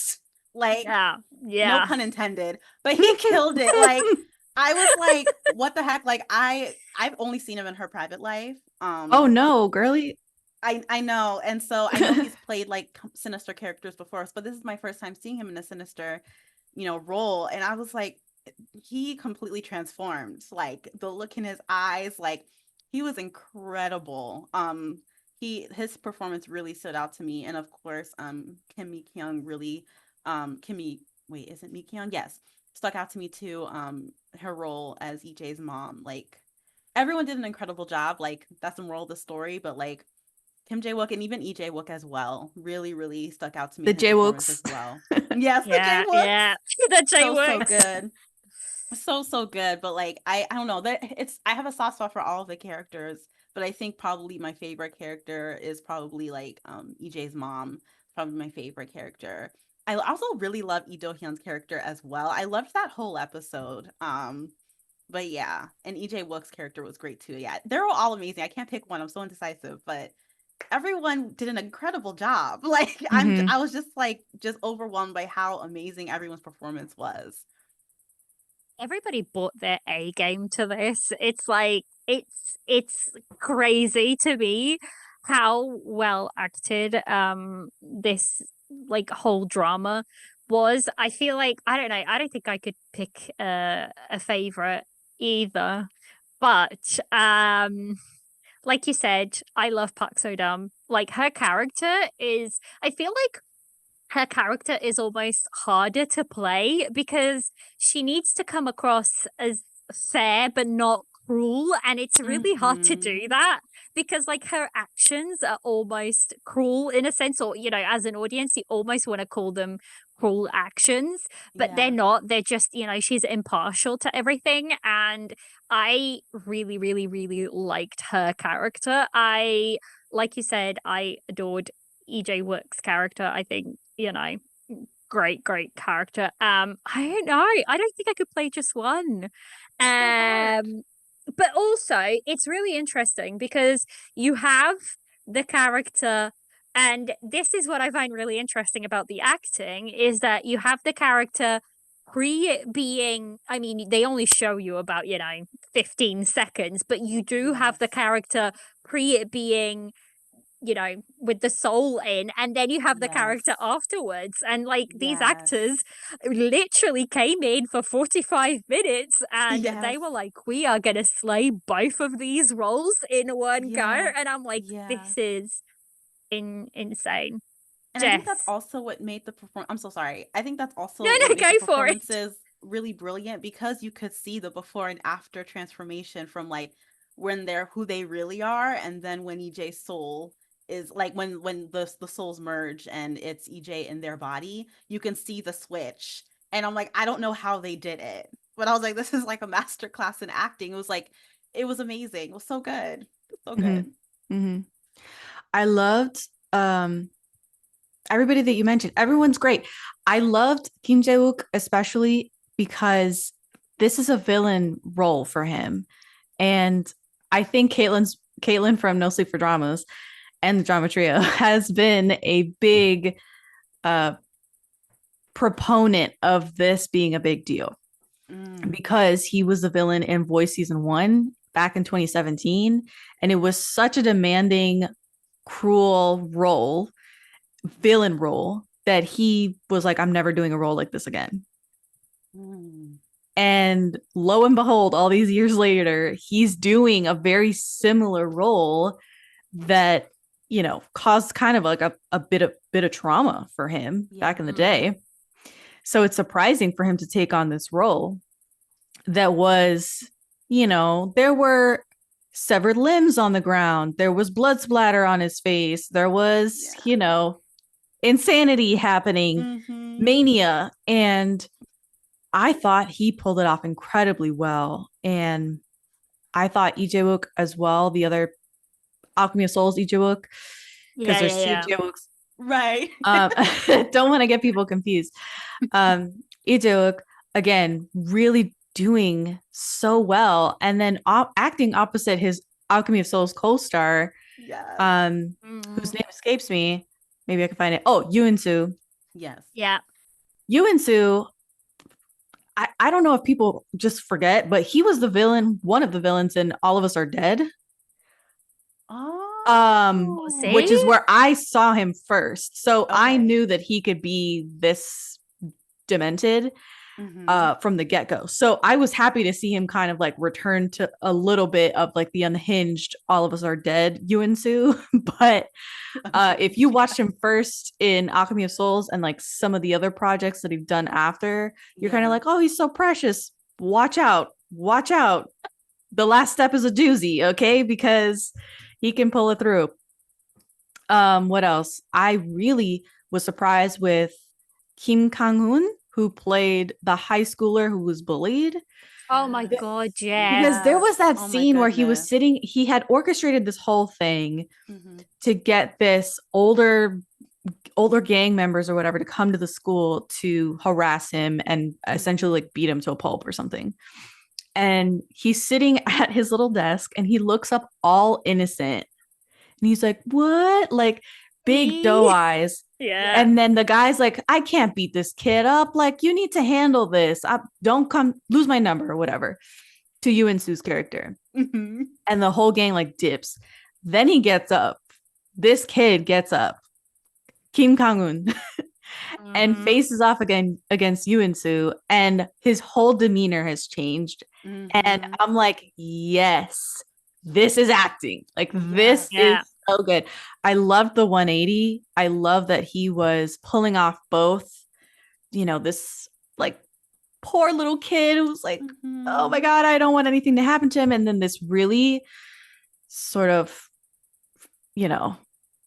Like, Yeah. no Yeah. pun intended, but he killed it. Like, I was like, what the heck? Like, I've only seen him in her private life. oh no, girly. I know, and so I know he's played like sinister characters before, but this is my first time seeing him in a sinister, role, and I was like, he completely transformed. Like the look in his eyes, like he was incredible. His performance really stood out to me, and of course, Kim Mi Kyung really, Kimmy, wait, is it Mi Kyung? Yes, stuck out to me too. Her role as EJ's mom, like everyone did an incredible job. Like that's the moral of the story, but like Kim Jae-wook and even EJ Wook as well really, really stuck out to me The in his performance Jae-wooks. as well. Yes, the Yeah. Jae-wooks. Yeah. The So J-Works. good. So good. But like I don't know. That I have a soft spot for all of the characters, but I think probably my favorite character is probably like EJ's mom, probably my favorite character. I also really love Lee Do Hyun's character as well. I loved that whole episode. But yeah, and EJ Wook's character was great too. Yeah, they're all amazing. I can't pick one. I'm so indecisive, but everyone did an incredible job. Like Mhm. I was just like just overwhelmed by how amazing everyone's performance was. Everybody brought their A game to this. It's like it's crazy to me how well acted this like whole drama was. I feel like I don't know, I don't think I could pick a favorite either. But like you said, I love Park So Dum. Like her character is I feel like her character is almost harder to play because she needs to come across as fair but not cruel, and it's really hard to Hmm. do that because like her actions are almost cruel in a sense, or as an audience you almost want to call them cruel actions, but they're Yeah. not. They're just, she's impartial to everything, and I really really really liked her character. I Like you said, I adored EJ Wook's character. I think, great, great character. I don't know. I don't think I could play just one. It's so hard. Um, but also it's really interesting because you have the character, and this is what I find really interesting about the acting is that you have the character pre being, I mean, they only show you about, 15 seconds, but you do have the Yes. character pre it being, with the soul in, and then you have the character Yes. afterwards. And like these Yes. actors literally came in for 45 minutes and they Yes. were like, we are gonna slay both of these roles in one go. Yeah. And I'm like, Yeah. this is insane. And I think that's Jess. also what made the perform I'm so sorry. I think that's No, also what no, made the go for it. performances really brilliant because you could see the before and after transformation from like when they're who they really are and then when EJ's soul is like when the souls merge and it's EJ in their body, you can see the switch. And I'm like, I don't know how they did it. But I was like, this is like a master class in acting. It was like it was amazing. It was so good. So Mhm. good. Mhm. I loved everybody that you mentioned. Everyone's great. I loved Kim Jae-wook especially because this is a villain role for him. And I think Caitlin from No Sleep for Dramas and the Drama Trio has been a big uh proponent of this being a big deal Mm, because he was the villain in Voice season 1 back in 2017, and it was such a demanding, cruel villain role, that he was like, I'm never doing a role like this again. mm. And lo and behold, all these years later, he's doing a very similar role that, caused kind of like a bit of trauma for him Yeah. back in the day. So it's surprising for him to take on this role that was, there were severed limbs on the ground, there was blood splatter on his face, there was, Yeah. insanity happening, Mhm. mania. And I thought he pulled it off incredibly well. And I thought Lee Jae-wook as well, the other Alchemy of Souls Lee Jae-wook, because Yeah, there's yeah, two yeah. Jae-wooks. Right. Don't want to get people confused. Lee Jae-wook, again, really doing so well. And then acting opposite his Alchemy of Souls co-star, Yes. whose Mm, name escapes me. Maybe I can find it. Oh, Yoon Soo. Yes. yeah. Yoon Soo, I don't know if people just forget, but he was the villain, one of the villains in All of Us Are Dead. Which See? is Oh. where I saw him first. So I Okay. knew that he could be this demented Mhm. from the get-go. So I was happy to see him kind of like return to a little bit of like the unhinged All of Us Are Dead Yoon Soo. But if you Unhinged. watched Yeah. him first in Alchemy of Souls and like some of the other projects that he's done after, you're kind of Yeah. like, oh, he's so precious. Watch out. Watch out. The last step is a doozy, okay? Because he can pull it through. What else? I really was surprised with Kim Kang-hoon, who played the high schooler who was bullied. Oh my Yes. god, Because there yes. was that Oh my scene where he was goodness. sitting, he had orchestrated this whole thing Mhm. to get this older gang members or whatever to come to the school to harass him and essentially Mhm. like beat him to a pulp or something. And he's sitting at his little desk and he looks up all innocent And he's like, what? Like big doe eyes. Yeah. And then the guy's like, I can't beat this kid up. Like, you need to handle this. Don't come lose my number or whatever to Yoon Su's character. Mhm. And the whole gang like dips. Then he gets up. This kid gets up, Kim Kang-un, and Mhm. faces off again against Yoon Soo, and his whole demeanor has changed. And Mhm. I'm like, yes, this is acting. Like this Yeah. is so good. I loved the 180. I love that he was pulling off both, this like poor little kid who's like, oh my Mhm. God, I don't want anything to happen to him. And then this really sort of, you know,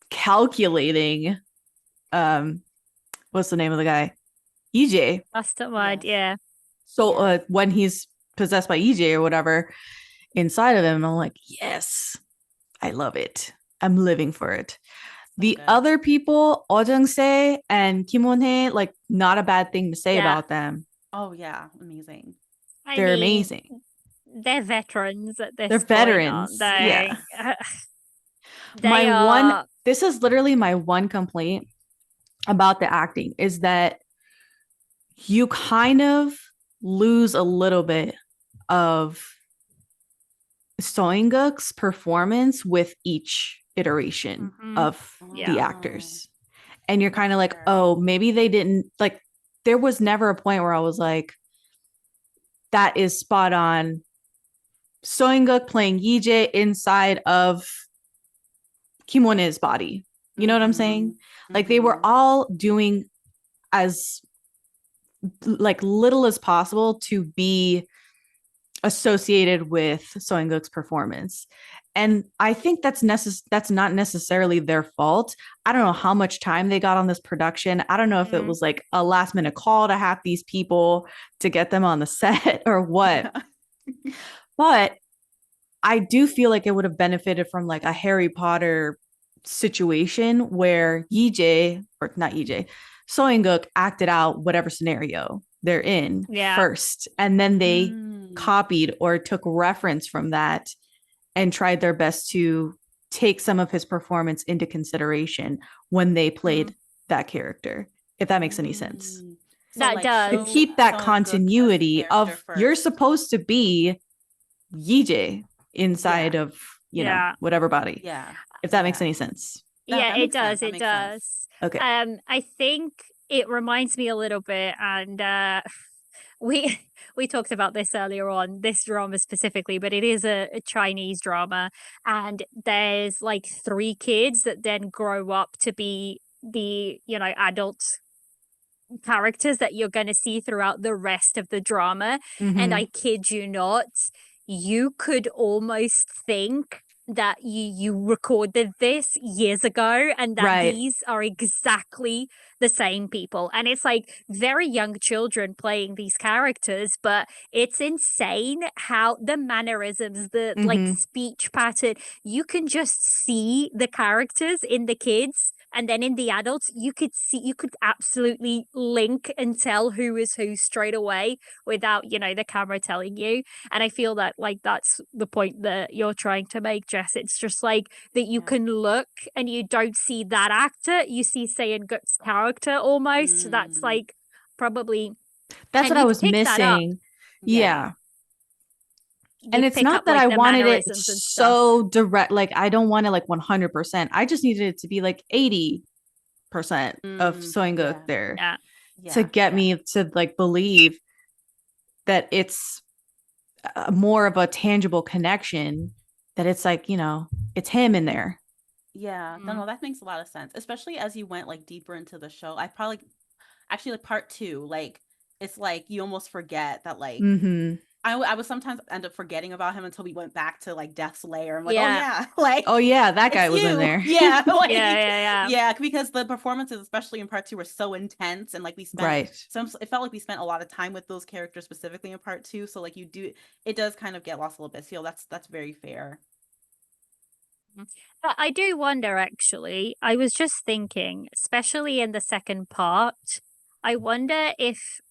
calculating, what's the name of the guy? EJ. Mastermind. Yes. Yeah. So Yes. when he's possessed by EJ or whatever inside of him, I'm like, yes, I love it. I'm living for it. The good. other people, Oh Jung-se and Kim Won-hye, like not a bad thing to say Yeah. about them. Oh yeah, amazing. I They're mean, amazing. they're veterans at this They're point, veterans. aren't Yeah. they? They are. This is literally my one complaint about the acting is that you kind of lose a little bit of Soinguk's performance with each iteration Mhm. of the Yeah. actors. And you're kind of like, Fair. oh, maybe they didn't like, there was never a point where I was like, that is spot on. Soinguk playing Yije inside of Kim Won-hye's body. You know what I'm saying? Like they were Mhm. all doing as like little as possible to be associated with Soinguk's performance. And I think that's not necessarily their fault. I don't know how much time they got on this production. I don't know if it Mm. was like a last minute call to have these people to get them on the set or what. But I do feel like it would have benefited from like a Harry Potter situation where Yije, or not Yije, Soinguk acted out whatever scenario they're in Yeah. first. And then they Mm. copied or took reference from that and tried their best to take some of his performance into consideration when they played that character, if that makes any sense. Mm. That like, does. To show keep that Soinguk's continuity character of you're first. supposed to be Yije inside Yeah. of, Yeah. whatever body. Yeah. If that makes Yeah. any sense. Yeah, that it makes sense. does. That It makes sense. does. Okay. I think it reminds me a little bit, and we we talked about this earlier on, this drama specifically, but it is a Chinese drama, and there's like three kids that then grow up to be the adult characters that you're going to see throughout the rest of the drama. And Mhm. I kid you not, you could almost think that you recorded this years ago and that Right. these are exactly the same people. And it's like very young children playing these characters, but it's insane how the mannerisms, the like Mhm. speech pattern, you can just see the characters in the kids, and then in the adults you could absolutely link and tell who is who straight away without the camera telling you. And I feel that like that's the point that you're trying to make, Jess. It's just like that you Yeah. can look and you don't see that actor, you see Seon-guk's character almost. That's Mm. like probably, That's and what I you'd was pick that up. missing. Yeah. And You'd it's pick not up that like I the wanted it mannerisms and stuff. so direct. Like I don't want it like 100%. I just needed it to be like 80% of Soinguk Yeah. there Yeah. to Yeah. get me to like believe that it's more of a tangible connection, that it's like, it's him in there. Yeah. No, that makes a lot of sense. Especially as you went like deeper into the show. I probably actually like part 2, like it's like you almost forget that like Mhm. I would sometimes end up forgetting about him until we went back to like Death's Lair. I'm like, oh Yeah. yeah, like Oh yeah, that guy it's was in you. there. Yeah, like Yeah. yeah, because the performances, especially in part 2, were so intense, and like we spent Right. it felt like we spent a lot of time with those characters specifically in part 2. So like it does kind of get lost a little bit. So that's very fair. But I do wonder, actually, I was just thinking, especially in the second part, I wonder if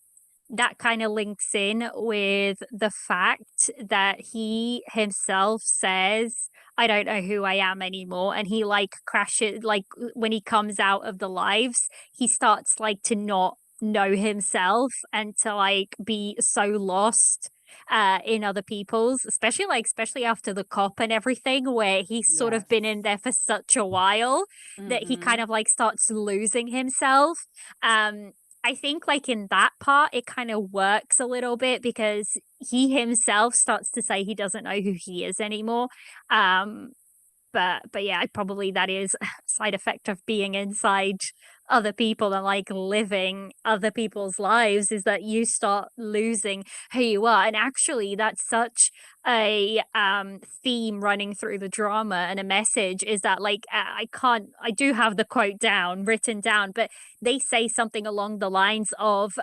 that kind of links in with the fact that he himself says, I don't know who I am anymore. And he like crashes, like when he comes out of the lives, he starts like to not know himself and to like be so lost in other people's, especially after the cop and everything, where he's sort of been in Yes. there for such a while that he kind Mhm. of like starts losing himself. I think like in that part it kind of works a little bit because he himself starts to say he doesn't know who he is anymore. Um but yeah, probably that is a side effect of being inside other people and like living other people's lives, is that you start losing who you are. And actually that's such a theme running through the drama, and a message is that like I do have the quote down written down, but they say something along the lines of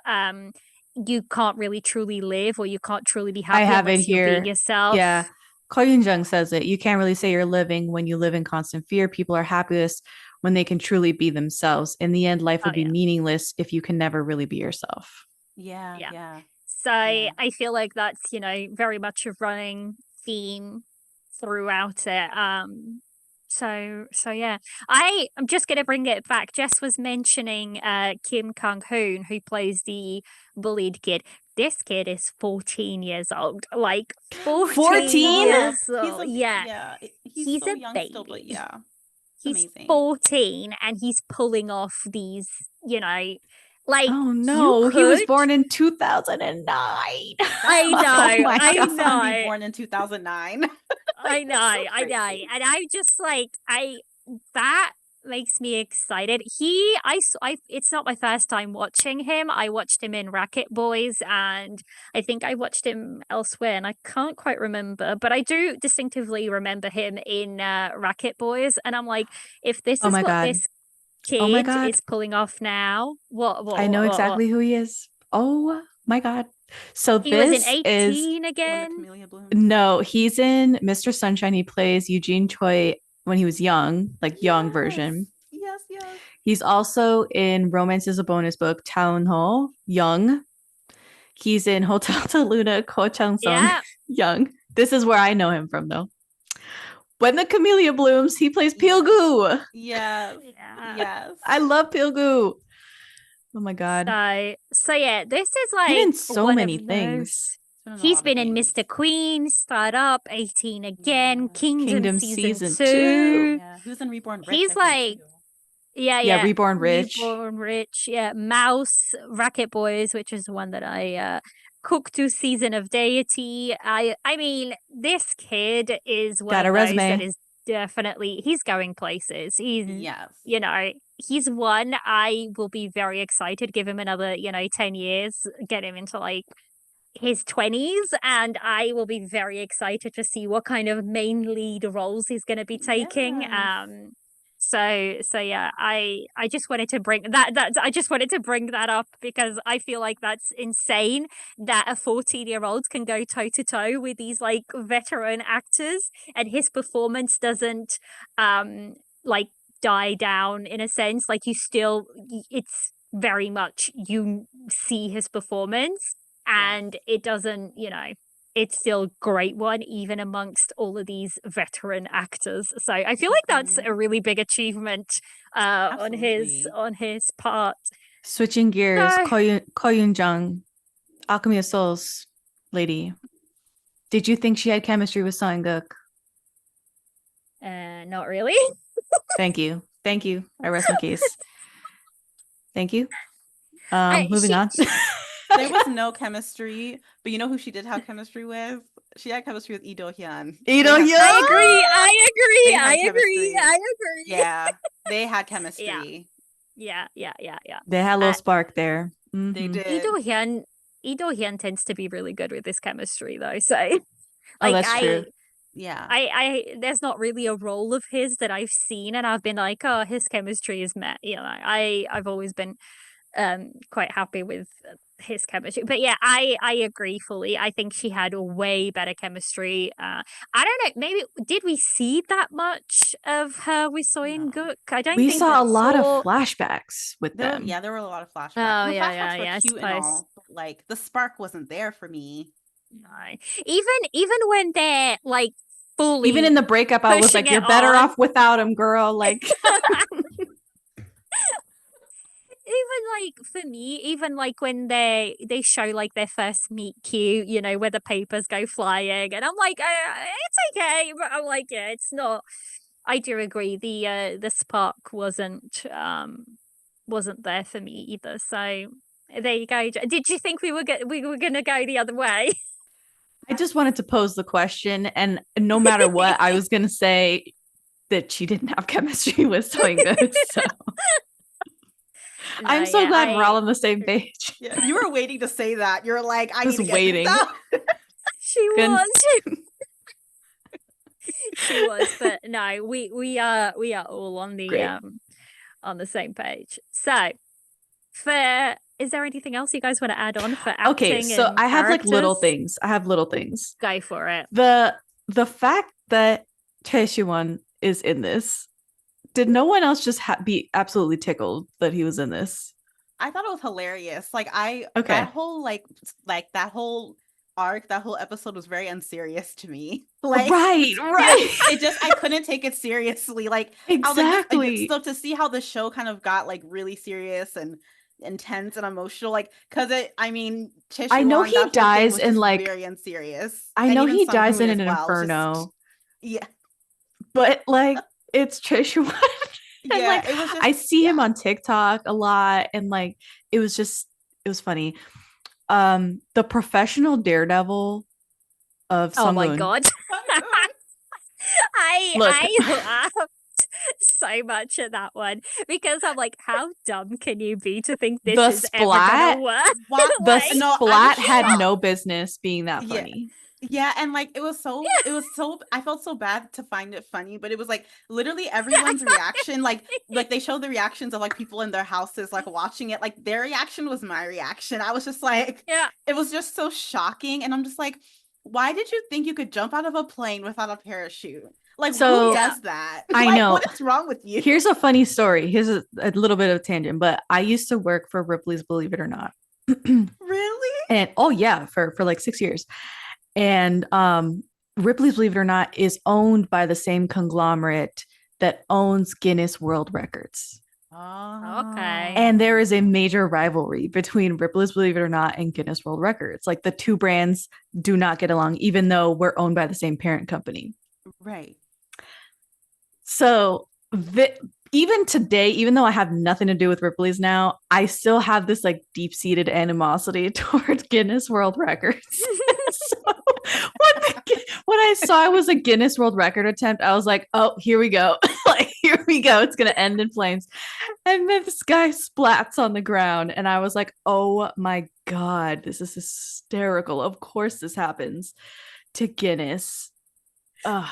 you can't really truly live, or you can't truly be I happy have it unless you're being here. Yeah. yourself. Ko Yoon-jung says it. You can't really say you're living when you live in constant fear. People are happiest when they can truly be themselves. In the end, life Oh would be yeah. meaningless if you can never really be yourself. Yeah, Yeah. yeah, So yeah. I feel like that's, very much a running theme throughout it. So yeah. I'm just gonna bring it back. Jess was mentioning Kim Kang-hoon, who plays the bullied kid. This kid is 14 years old. Like 14 14? years He's old. a Yeah. yeah, he's He's so a young still, but baby. yeah, it's He's amazing. 14 and he's pulling off these, like Oh you no, he was could. born in 2009. That's I Oh know, my insane. I I God. saw him be know, born in 2009. Like, I know, that's so I know. crazy. And I just like, that makes me excited. It's not my first time watching him. I watched him in Racket Boys, and I think I watched him elsewhere, and I can't quite remember, but I do distinctively remember him in Racket Boys. And I'm like, if this Oh is my what God. this Oh my kid God. is pulling off now, I know what? exactly who he is. Oh my God. So He was in this is 18 When the again. camellia blooms. no, he's in Mr. Sunshine. He plays Eugene Choi when he was young, like young Yes. version. Yes, yes. He's also in Romance is a Bonus Book, Town Hall, young. He's in Hotel to Luna, Ko Chang Sung, Yeah, young. This is where I know him from, though. When the Camellia Blooms, he plays Yes. Pilgu. Yes. yeah. Yes. I love Pilgu. Oh my God. So yeah, this is Been like in so one of many those. things. It's been in a He's lot of been in things. Mr. Queen, Start-up, 18 again, Yeah. Kingdom Kingdom season season 2. 2. Yeah. He was in Reborn Rich, I He's think, like, too. yeah, Yeah, yeah. Reborn Rich. Reborn Rich, yeah. Mouse, Racket Boys, which is the one that I cooked to Season of Deity. I mean, this kid is one Got a of those that resume. is definitely, he's going places. Yes. He's one I will be very excited. Give him another, 10 years, get him into like his 20s, and I will be very excited to see what kind of main lead roles he's going to be taking. Yes. So yeah, I just wanted to bring that I just wanted to bring that up because I feel like that's insane that a 14-year-old can go toe to toe with these like veteran actors, and his performance doesn't like die down in a sense. Like it's very much, you see his performance, Yes. and it doesn't, it's still a great one even amongst all of these veteran actors. So I feel like that's a Mhm. really big achievement Absolutely. on his part. Switching gears, So Ko Yoon-jung, Alchemy of Souls lady. Did you think she had chemistry with Sung Gook? not really. Thank you. Thank you. I rest my case. Thank you. I, Moving on. There was no chemistry, but you know who she did have chemistry with? She had chemistry with Lee Do-hyun. Lee They had Do-hyun! They I had agree. chemistry. I agree. Yeah, they had Yeah. chemistry. Yeah. They had a little spark there. They Mhm. did. Lee Do-hyun tends to be really good with this chemistry though. So Oh, like that's true. Yeah. there's not really a role of his that I've seen and I've been like, oh, his chemistry is met. I've always been quite happy with his chemistry. But yeah, I agree fully. I think she had a way better chemistry. I don't know, maybe did we see that much of her with Seo No. Gook? I don't We think saw a we lot saw. of flashbacks with them. There were a lot of flashbacks. Oh And the yeah, flashbacks were I cute and suppose. all, but like the spark wasn't there for me. No. Even when they're like fully Even in the breakup, I was pushing like, "You're it better on. off without him, girl." Like, even like for me, even like when they show like their first meet cute, you know, where the papers go flying, and I'm like, it's okay, but I'm like, yeah, it's not. I do agree. The spark wasn't there for me either. So there you go. Did you think we were gonna go the other way? I just wanted to pose the question, and no matter what, I was gonna say that she didn't have chemistry with Soingood. So No, I'm so yeah, glad we're all on the same page. Yeah, you were waiting to say that. You're like, I Just need to get waiting. this out. she Couldn't- was. She was, but no, we are all Great. on the same page. So, for is there anything else you guys want to add on for acting? Okay, so and I have like little characters? things. I have little things. Go for it. The fact that Tae is in this, did no one else just be absolutely tickled that he was in this? I thought it was hilarious. Like Okay. that whole that whole arc, that whole episode was very unserious to me. Like right. it just I couldn't take it seriously. Like Exactly. so to see how the show kind of got like really serious and intense and emotional, like because I mean, I know Taeshiwon, he that whole thing dies was in just like very unserious. I And know even he dies in Sung-hoon an as well, just- inferno, yeah, but like it's Taeshiwon. And yeah. like It was just, I see him yeah. on TikTok a lot, and like it was funny. The professional daredevil of Oh my Sung-hoon. god. Look. I laughed so much at that one because I'm like, how dumb can you be to think this The is ever splat- gonna work? What The Like- No, I splat was had shocked. no business being that Yeah. funny. Yeah, and like it was so I felt so bad to find it funny, but it was like literally everyone's reaction, like they showed the reactions of like people in their houses like watching it, like their reaction was my reaction. I was just like, Yeah. it was just so shocking, and I'm just like, why did you think you could jump out of a plane without a parachute? Like So- who does that? I Like, know. what is wrong with you? Here's a funny story. Here's a little bit of tangent, but I used to work for Ripley's Believe It or Not. Really? And oh yeah, for like 6 years. And Ripley's Believe It or Not is owned by the same conglomerate that owns Guinness World Records. Okay. And there is a major rivalry between Ripley's Believe It or Not and Guinness World Records. Like the two brands do not get along, even though we're owned by the same parent company. Right. So even today, even though I have nothing to do with Ripley's now, I still have this like deep-seated animosity towards Guinness World Records. So when I saw it was a Guinness World Record attempt, I was like, oh, here we go. Like, here we go. It's going to end in flames. And then this guy splats on the ground. And I was like, oh my God, this is hysterical. Of course this happens to Guinness. Ugh.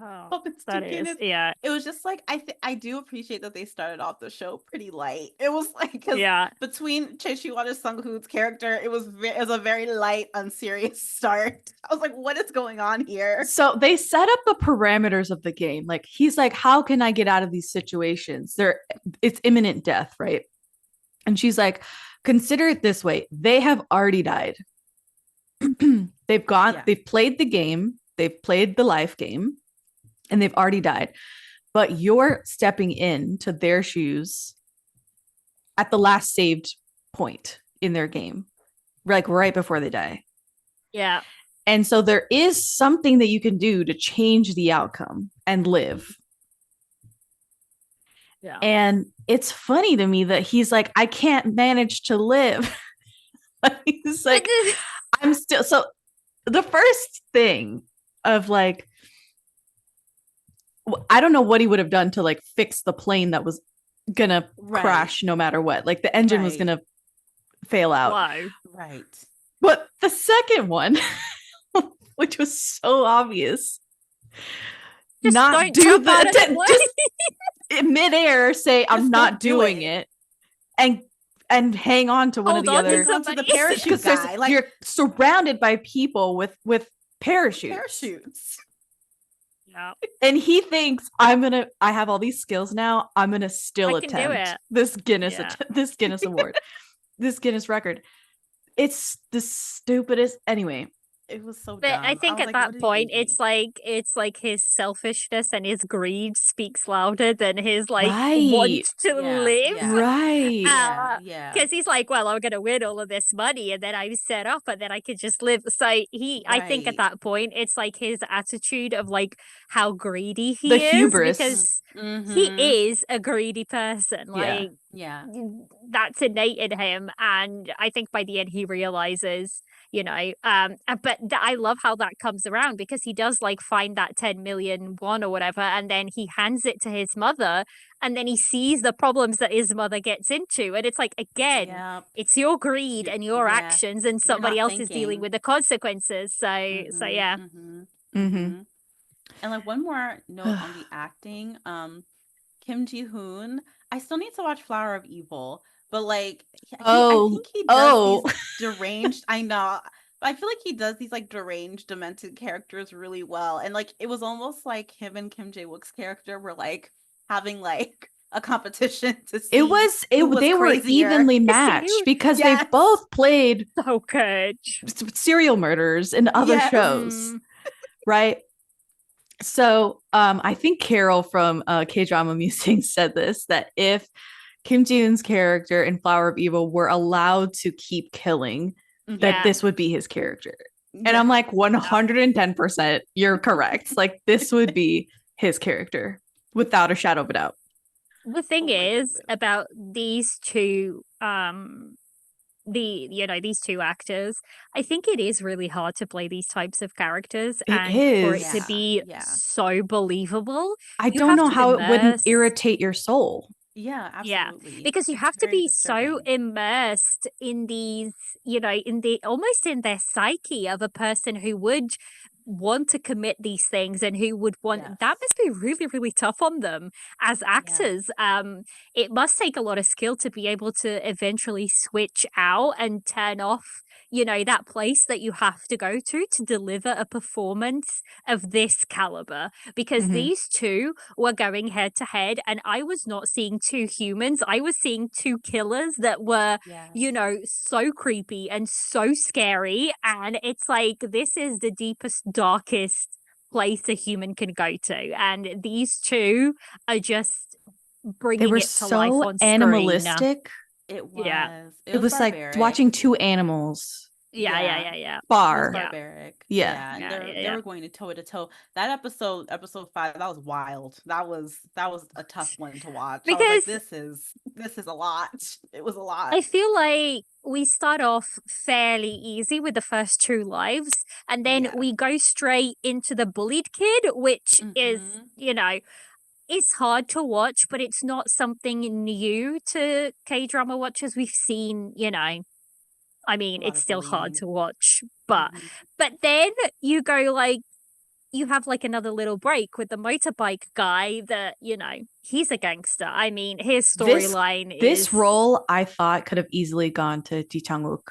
Oh, It's that to is, Guinness. yeah. It was just like I do appreciate that they started off the show pretty light. It was like 'cause Yeah. between Choi and Sung-hoon's character, it was a very light, unserious start. I was like, what is going on here? So they set up the parameters of the game. Like he's like, how can I get out of these situations? It's imminent death, right? And she's like, consider it this way. They have already died. They've played the game, they've played the life game, and they've already died. But you're stepping into their shoes at the last saved point in their game, like right before they die. Yeah. And so there is something that you can do to change the outcome and live. Yeah. And it's funny to me that he's like, I can't manage to live. He's like, I'm still. So the first thing of like, I don't know what he would have done to like fix the plane that was gonna crash no matter what. Like the engine was gonna fail out. Whoa. Right. But the second one, which was so obvious, Just not don't do jump out of the the way. just in midair say I'm Just not don't do doing it. it, and hang on to one of Hold the on to other Hold on to the somebody. parachute because guy. Like you're surrounded by people with parachutes. parachutes. Yeah. And he thinks I have all these skills now. I'm gonna still I can do attempt it. this Guinness Yeah. this Guinness award, this Guinness record. It's the stupidest. Anyway, It was so But I dumb. I think was at like, that what are you point, thinking? it's like his selfishness and his greed speaks louder than his like right, want to Yeah, live. yeah, right. yeah, yeah. Because he's like, well, I'm gonna win all of this money, and then I'm set up, and then I could just live. So I think at Right. that point, it's like his attitude of like how greedy The he is, hubris. because he Mm-hmm. is a greedy person. Yeah. Like Yeah. that's innate in him, and I think by the end he realizes, but I love how that comes around because he does like find that 10 million won or whatever, and then he hands it to his mother, and then he sees the problems that his mother gets into, and it's like, again, Yep. it's your greed You, and your yeah. actions, and You're somebody not else is dealing thinking. with the consequences. So Mm-hmm. yeah. Mm-hmm. Mm-hmm. Mm-hmm. And like one more note on the acting. Kim Ji Hoon. I still need to watch Flower of Evil, but like I oh, think he does oh. these deranged. I know, but I feel like he does these like deranged, demented characters really well. And like it was almost like him and Kim Jae Wook's character were like having like a competition to It see was who was they were crazier. evenly See, matched because they Yes. both played so good. serial murders in other Yes. shows, right? So I think Carol from K-Drama Musings said this, that if Kim Ji-hoon's character in Flower of Evil were allowed to keep killing, that Yeah. this would be his character. And Yeah. I'm like, 110%, you're correct. Like, this would be his character without a shadow of a doubt. The thing Oh my is goodness. about these two these two actors, I think it is really hard to play these types of characters It and for it to is. be Yeah. so believable. I You don't have know to how it wouldn't immerse. irritate your soul. Yeah, Yeah, absolutely. because you It's have to very be so disturbing. immersed in these, in the almost in their psyche of a person who would want to commit these things and who would want Yes. that must be really, really tough on them as actors. It must take a lot of skill to be able to eventually switch out and turn off, that place that you have to go to deliver a performance of this caliber, because Mhm. these two were going head to head, and I was not seeing two humans. I was seeing two killers that were, Yes. so creepy and so scary. And it's like, this is the deepest, darkest place a human can go to. And these two are just They bringing were it to life so on screen. animalistic. It was. Yeah. It It was like barbaric. watching two animals Yeah. It was spar. Yeah. barbaric. Yeah. And Yeah, they yeah. were going toe to toe. That episode 5, that was wild. That was a tough one to watch. I was like, Because this is a lot. It was a lot. I feel like we start off fairly easy with the first two lives, and then Yeah. we go straight into the bullied kid, which is, Mhm. it's hard to watch, but it's not something new to K-drama watchers. We've seen, I mean, A lot it's of still hard bullying. to watch, but Mhm. then you go like, you have like another little break with the motorbike guy that, he's a gangster. I mean, his storyline This is role I thought could have easily gone to Ji Chang-wook.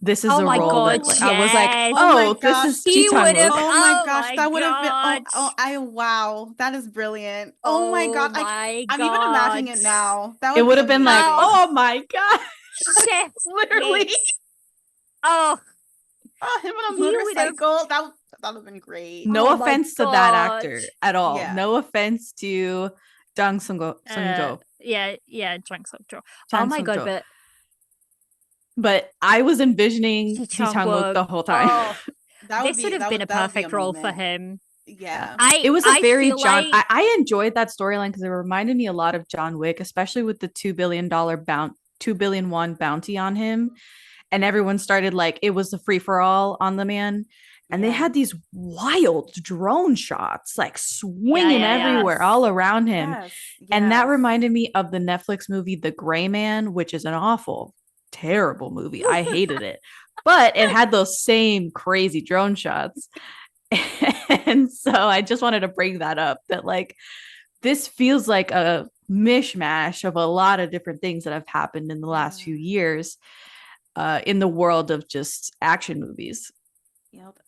This is Oh a my role god, that like, I was like, yes. Oh my oh, this gosh. is Ji He would have. Chang-wook. Oh my Oh gosh, my that would have been god. wow, that is brilliant. Oh my Oh god. my I'm even imagining it god. now. That It would would be have been like, amazing. oh my god. Chef Literally. kiss. Oh, Oh, him on a he would have. motorcycle. That would have been great. No Oh my offense to that god. actor at all. Yeah. No offense to Jang Sung-jo. Yeah, Jang Suk-jo. Oh Jang my god, Sung-jo. but But I was envisioning Ji Ji Chang-wook the Chang-wook. whole time. Oh, this would have been a that would be perfect role for moment. him. Yeah. It was a very feel John. like I enjoyed that storyline because it reminded me a lot of John Wick, especially with the $2 billion $2 billion won bounty on him, and everyone started like it was a free for all on the man, and they Yeah. had these wild drone shots like swinging yeah. everywhere all around him, Yes. and that yes. reminded me of the Netflix movie The Gray Man, which is an awful, terrible movie. I hated it, but it had those same crazy drone shots. And so I just wanted to bring that up, that like this feels like a mishmash of a lot of different things that have happened in the last few years in the world of just action movies. Yep.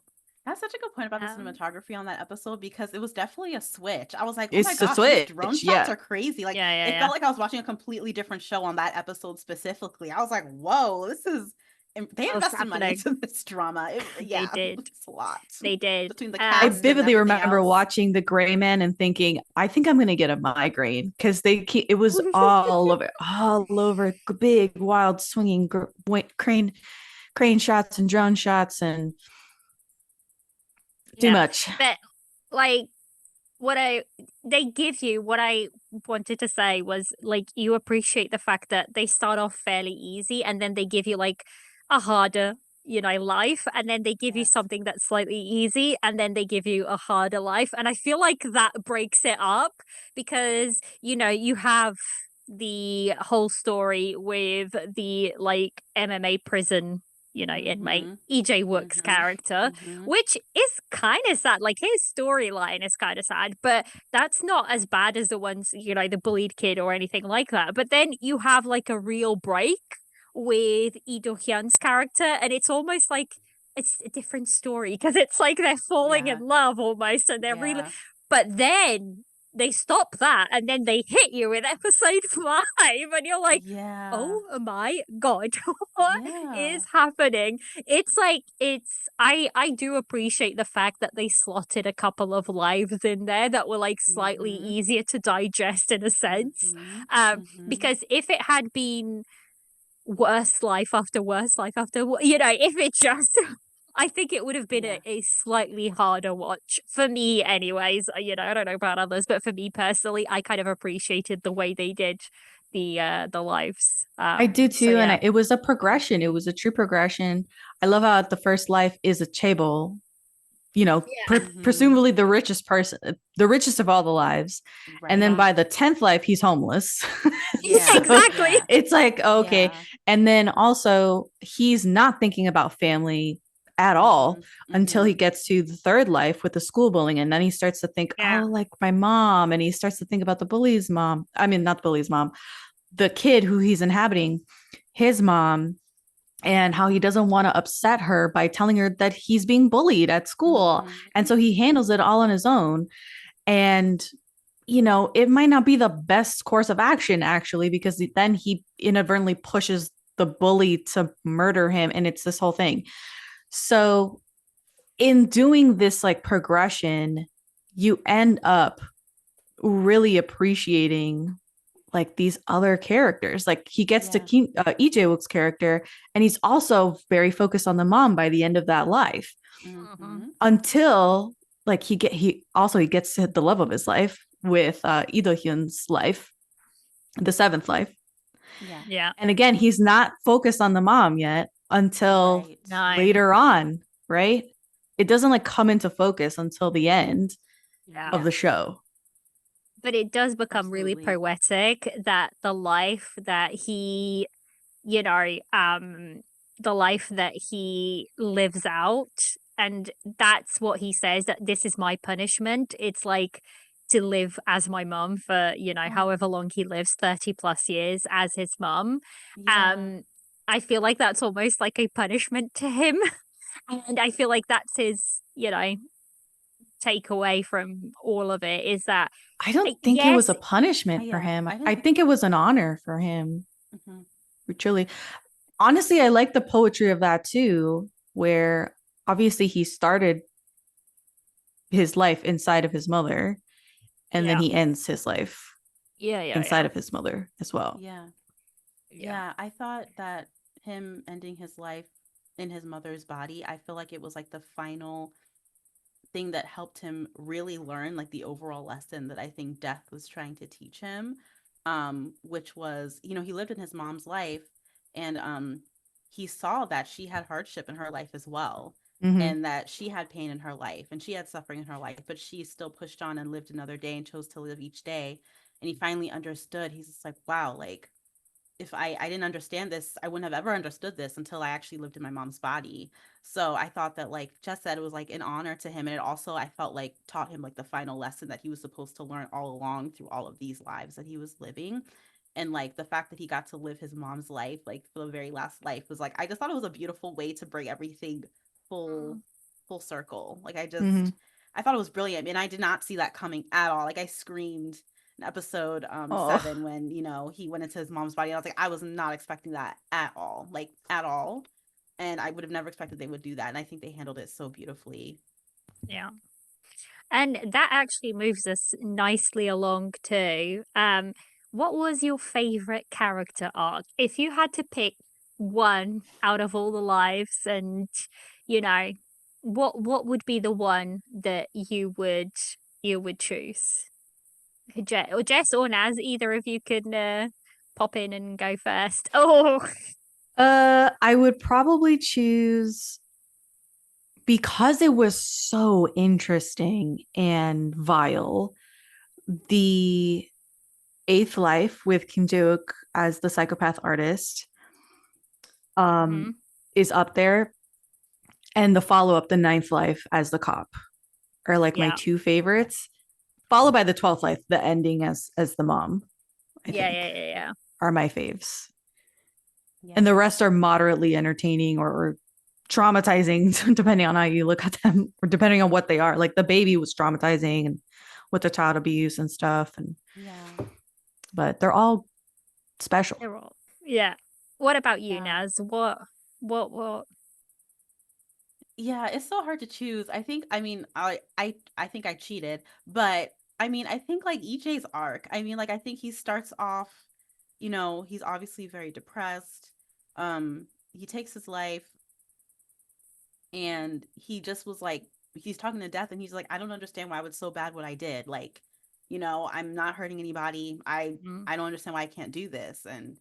That's such a good point about the Um, cinematography on that episode, because it was definitely a switch. I was like, oh It's my the gosh, switch, these drone shots yeah. are crazy. Like Yeah. it felt like I was watching a completely different show on that episode specifically. I was like, whoa, this is They What's invested money happening? into this drama. They did. It's a lot They did. between the I cast and vividly everything remember else. watching The Gray Man and thinking, I think I'm going to get a migraine because it was all over big, wild, swinging crane shots and drone shots and too Yeah. much. But like what I wanted to say was like you appreciate the fact that they start off fairly easy and then they give you like a harder, life, and then they give you Yes. something that's slightly easy and then they give you a harder life. And I feel like that breaks it up because, you have the whole story with the like MMA prison, inmate Mhm. EJ Wook's Mhm. character, Mhm. which is kind of sad. Like his storyline is kind of sad, but that's not as bad as the ones, the bullied kid or anything like that. But then you have like a real break with Lee Do Hyun's character, and it's almost like it's a different story because it's like they're falling Yeah. in love almost, and they're really. Yeah. But then they stop that, and then they hit you in episode 5, and you're like, Yeah. oh my god, what Yeah. is happening? It's like I do appreciate the fact that they slotted a couple of lives in there that were like slightly Mhm. easier to digest in a sense. Mhm. Mhm. Because if it had been worse life after worse life after if it just I think it would have been Yeah. a slightly harder watch for me anyways. I don't know about others, but for me personally, I kind of appreciated the way they did the lives. I do So too. And yeah. it was a progression. It was a true progression. I love how the first life is a chaebol, Yeah. Mhm. presumably the richest person, the richest of all the lives. And then Right. by the 10th life, he's homeless. Yeah, Yeah. So exactly. Yeah. it's like, okay. Yeah. And then also, he's not thinking about family at all Mhm. until he Mhm. gets to the third life with the school bullying. And then he starts to think, Yeah. oh, like my mom. And he starts to think about the bully's mom. I mean, not the bully's mom, the kid who he's inhabiting, his mom, and how he doesn't want to upset her by telling her that he's being bullied at school. Mhm. And so he handles it all on his own. And, it might not be the best course of action, actually, because then he inadvertently pushes the bully to murder him. And it's this whole thing. So, in doing this like progression, you end up really appreciating like these other characters. Like he gets to Yeah. EJ Wook's character, and he's also very focused on the mom by the end of that life. Mhm. Mhm. Until like he gets to the love of his life with Lee Do Hyun's life, the 7th life. Yeah. Yeah. And again, he's not focused on the mom yet until Right. No. later on, right? It doesn't like come into focus until the end Yeah. of the show. But it does become really Absolutely. poetic that the life that he, you know, um, the life that he lives out, and that's what he says, that this is my punishment. It's like to live as my mum for, Oh, however long he lives, 30 plus years as his mum. yeah. Um, I feel like that's almost like a punishment to him. And I feel like that's his, takeaway from all of it is that I don't think it was yes, a punishment for Yeah. him. I I didn't think. think it was an honor for him. Mhm. Truly. Honestly, I like the poetry of that too, where obviously he started his life inside of his mother and then yeah, he ends his life yeah, yeah, inside yeah, of his mother as well. Yeah. yeah, Yeah. I thought that him ending his life in his mother's body, I feel like it was like the final thing that helped him really learn like the overall lesson that I think death was trying to teach him. Which was, he lived in his mom's life, and he saw that she had hardship in her life as well, Mm-hmm. and that she had pain in her life and she had suffering in her life, but she still pushed on and lived another day and chose to live each day. And he finally understood. He's just like, wow, like if I didn't understand this, I wouldn't have ever understood this until I actually lived in my mom's body. So I thought that, like Jess said, it was like an honor to him. And it also, I felt like, taught him like the final lesson that he was supposed to learn all along through all of these lives that he was living. And like the fact that he got to live his mom's life, like for the very last life, was like, I just thought it was a beautiful way to bring everything full, mm, full circle. Like Mm-hmm. I thought it was brilliant. I mean, I did not see that coming at all. Like I screamed in episode Oh, 7 when he went into his mom's body. I was like, I was not expecting that at all, like at all. and I would have never expected they would do that. And I think they handled it so beautifully. Yeah. And that actually moves us nicely along too. What was your favorite character arc? If you had to pick one out of all the lives, and you know, what would be the one that you would choose? Or Jess or Naz, either of you can pop in and go first. Oh, I would probably choose, because it was so interesting and vile, the Eighth Life with Kim Jae-wook as the psychopath artist mhm. is up there, and the follow-up, the Ninth Life as the cop, are like my Yeah, two favorites, followed by the 12th Life, the ending as the mom, I yeah, think, yeah, yeah, yeah. are my faves. Yeah. And the rest are moderately entertaining or traumatizing, depending on how you look at them, or depending on what they are. Like the baby was traumatizing, and with the child abuse and stuff, and Yeah. but they're all special. They're all yeah. What about you, Yeah. Naz? What? Yeah, it's so hard to choose. I mean, I think I cheated, but I mean, I think like EJ's arc. I mean, like I think he starts off, he's obviously very depressed. He takes his life, and he just was like, he's talking to death, and he's like, I don't understand why I was so bad what I did. Like, I'm not hurting anybody. Mm, I don't understand why I can't do this. And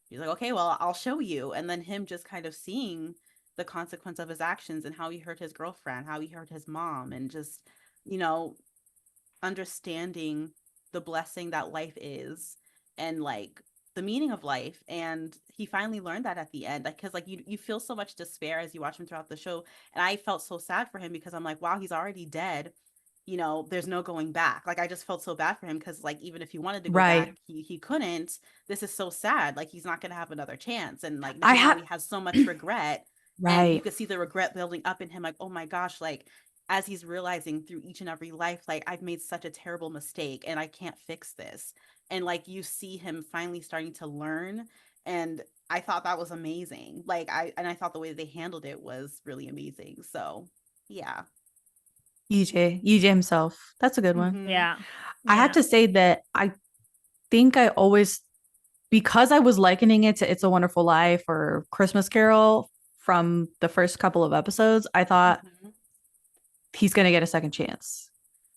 he's like, okay, well, I'll show you. And then him just kind of seeing the consequence of his actions and how he hurt his girlfriend, how he hurt his mom, and just, you know, understanding the blessing that life is, and like the meaning of life. And he finally learned that at the end, like, because like you feel so much despair as you watch him throughout the show, and I felt so sad for him because I'm like, wow, he's already dead. There's no going back. Like I just felt so bad for him because like even if he wanted to go back, Right. he couldn't. This is so sad. Like he's not going to have another chance, and like I now have he has so much regret, and you right. could see the regret building up in him, like, oh my gosh, like as he's realizing through each and every life, like I've made such a terrible mistake and I can't fix this. And like you see him finally starting to learn. And I thought that was amazing. I thought the way they handled it was really amazing. So yeah. EJ himself. That's a good one. Mm-hmm. yeah, I have yeah. to say that I think I always, because I was likening it to It's a Wonderful Life or Christmas Carol from the first couple of episodes, I thought Mm-hmm. he's going to get a second chance.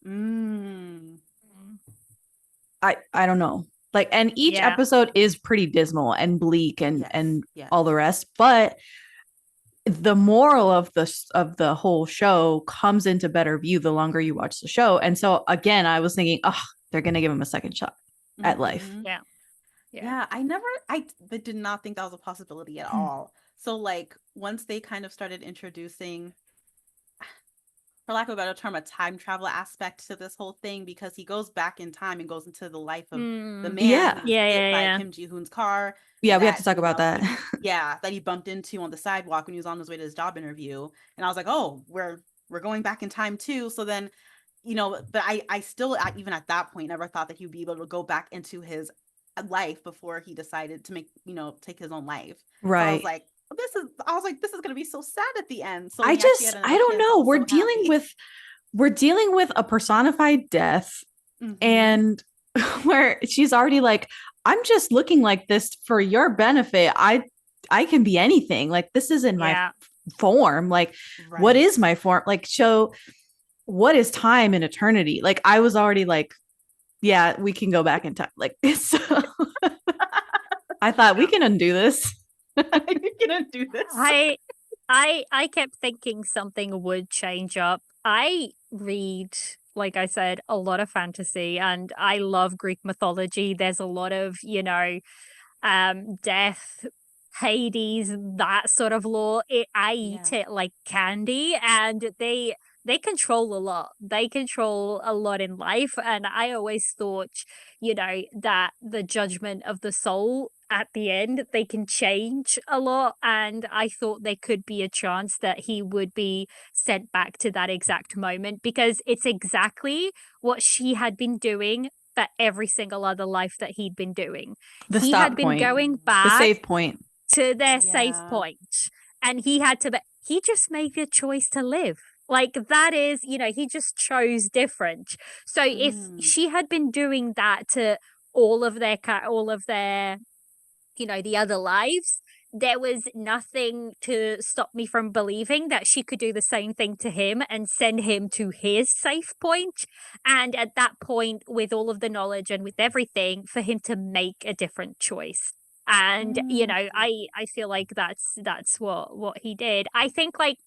Mm. Mm, I don't know. Like, and each yeah, episode is pretty dismal and bleak and Yes. Yes. all the rest, but the moral of the whole show comes into better view the longer you watch the show. And so again, I was thinking, oh, they're going to give him a second shot at life. Mm-hmm. yeah, yeah. Yeah, I did not think that was a possibility at all. So like once they kind of started introducing, for lack of a better term, a time travel aspect to this whole thing, because he goes back in time and goes into the life of the Mm, man who Yeah. was yeah, hit yeah, by yeah. Kim Ji Hoon's car, Yeah, we have to that, talk about that. that he bumped into on the sidewalk when he was on his way to his job interview. And I was like, oh, we're going back in time too. So then, but I still, even at that point, never thought that he would be able to go back into his life before he decided to take his own life. So Right. I was like, this is going to be so sad at the end. So when I he actually just had I another don't chance, I know. was so happy. We're dealing with a personified death, Mm-hmm. and where she's already like, I'm just looking like this for your benefit. I can be anything. Like, this isn't my Yeah. form. Like, what Right. is my form? Like, show what is time and eternity? Like, I was already like, yeah, we can go back in time. Like, so I thought we can undo this. You're gonna do this. I kept thinking something would change up. I read, like I said, a lot of fantasy, and I love Greek mythology. There's a lot of, death, Hades, that sort of lore. I eat Yeah. it like candy, and they control a lot. They control a lot in life, and I always thought, that the judgment of the soul at the end, they can change a lot, and I thought there could be a chance that he would be sent back to that exact moment, because it's exactly what she had been doing for every single other life that he'd been doing. The He had stop been point, going the back save point. to their safe Yeah. point. and he had to he just made the choice to live. Like that is, he just chose different. So if Mm. she had been doing that to all of their the other lives, there was nothing to stop me from believing that she could do the same thing to him and send him to his safe point. And at that point, with all of the knowledge and with everything, for him to make a different choice. And Mm. I feel like that's what he did. I think like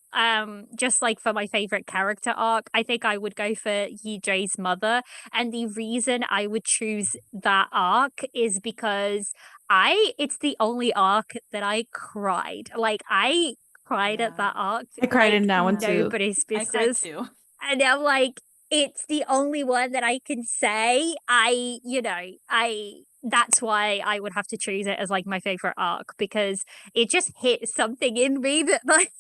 just like for my favorite character arc, I think I would go for Yi Jae's mother. And the reason I would choose that arc is because it's the only arc that I cried. Like I cried at Yeah. that arc I cried like in that one Yeah. too. nobody's I cried business. too. And I'm like, it's the only one that I can say that's why I would have to choose it as like my favorite arc, because it just hit something in me that like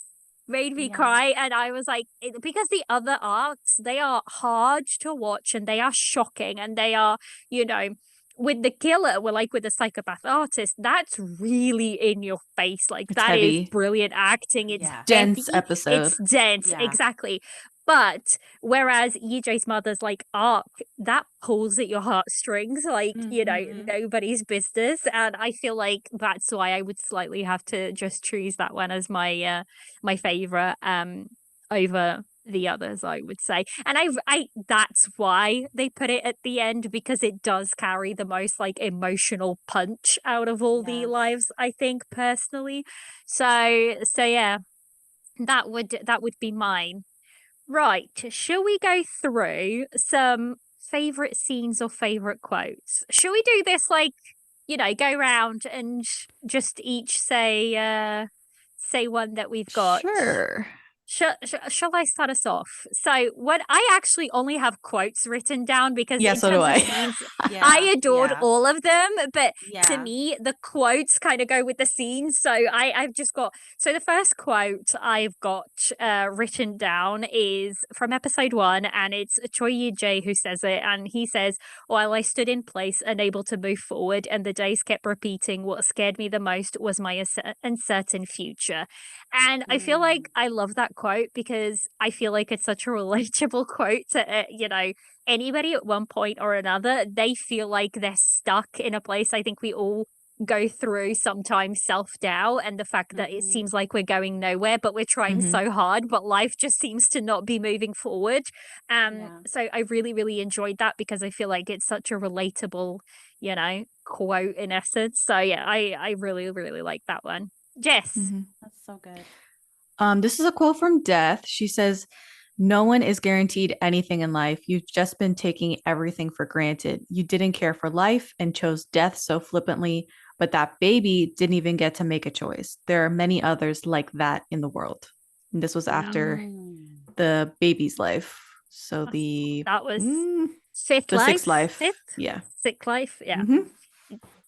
made me Yeah. cry. And I was like, because the other arcs, they are hard to watch and they are shocking and they are, you know, with the killer, with the psychopath artist, that's really in your face. Like It's that is heavy. brilliant acting. It's Yeah. Dense heavy. episode. It's dense. Yeah. Exactly. But whereas EJ's mother's like arc, that pulls at your heartstrings, like, Mhm. nobody's business. And I feel like that's why I would slightly have to just choose that one as my favorite over the others, I would say. And I that's why they put it at the end, because it does carry the most like emotional punch out of all the Yes. lives, I think, personally. So yeah, that would be mine. Right, shall we go through some favorite scenes or favorite quotes? Shall we do this like, go round and just each say one that we've got? Sure. Shall I start us off? So, what I actually only have quotes written down because Yeah, in so do terms of I. scenes, Yeah. I adored Yeah. all of them, but to Yeah. me, the quotes kind of go with the scenes. So I've just got the first quote I've got written down is from episode 1, and it's Choi Yi-jae who says it, and he says, "While I stood in place, unable to move forward, and the days kept repeating, what scared me the most was my uncertain future." And I feel like Mm. I love that quote because I feel like it's such a relatable quote to, anybody at one point or another. They feel like they're stuck in a place. I think we all go through sometimes self-doubt and the fact that it Mhm. seems like we're going nowhere, but we're trying Mhm. so hard, but life just seems to not be moving forward. Yeah. So I really, really enjoyed that because I feel like it's such a relatable, quote in essence. So yeah, I really, really like that one. Jess. Mhm. That's so good. This is a quote from Death. She says, "No one is guaranteed anything in life. You've just been taking everything for granted. You didn't care for life and chose death so flippantly, but that baby didn't even get to make a choice. There are many others like that in the world." And this was Yeah. after Mm. the baby's life. So That was mm, Fifth the sixth Life? life. Fifth? Yeah. Sixth Life? Yeah. Mhm.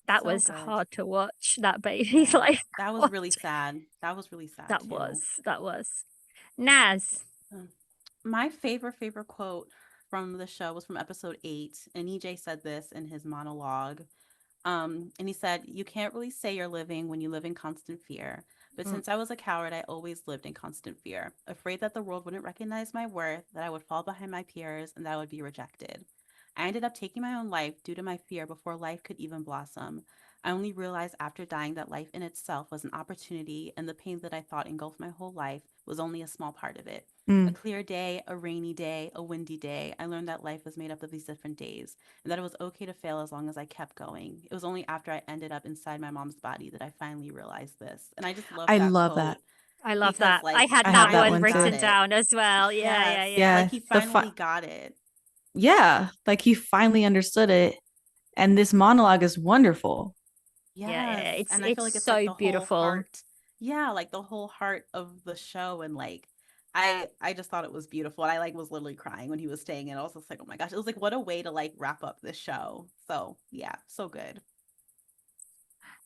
That So was good. hard to watch, that baby Yeah. life. That was really sad. That was really sad That too. was. That was. Naz. Mm. My favorite quote from the show was from episode 8, and EJ said this in his monologue. And he said, "You can't really say you're living when you live in constant fear. But Mm. since I was a coward, I always lived in constant fear, afraid that the world wouldn't recognize my worth, that I would fall behind my peers, and that I would be rejected. I ended up taking my own life due to my fear before life could even blossom. I only realized after dying that life in itself was an opportunity, and the pain that I thought engulfed my whole life was only a small part of it. A Mm. clear day, a rainy day, a windy day. I learned that life was made up of these different days and that it was okay to fail as long as I kept going. It was only after I ended up inside my mom's body that I finally realized this." And I just love I that love that. quote I love because, that. I like, had I he have that that one finally one got too. written it. down as well. Yeah, Yes, yeah, yeah. like Yeah. he finally got it. Yeah, like he finally understood it. And this monologue is wonderful. Yeah, yeah, yeah. Yes, It's and I feel it's like it's like so the whole beautiful. heart. Yeah, like the whole heart of the show, and like I just thought it was beautiful. And I like was literally crying when he was saying it. I was just like, oh my gosh, it was like what a way to like wrap up this show. So yeah, so good.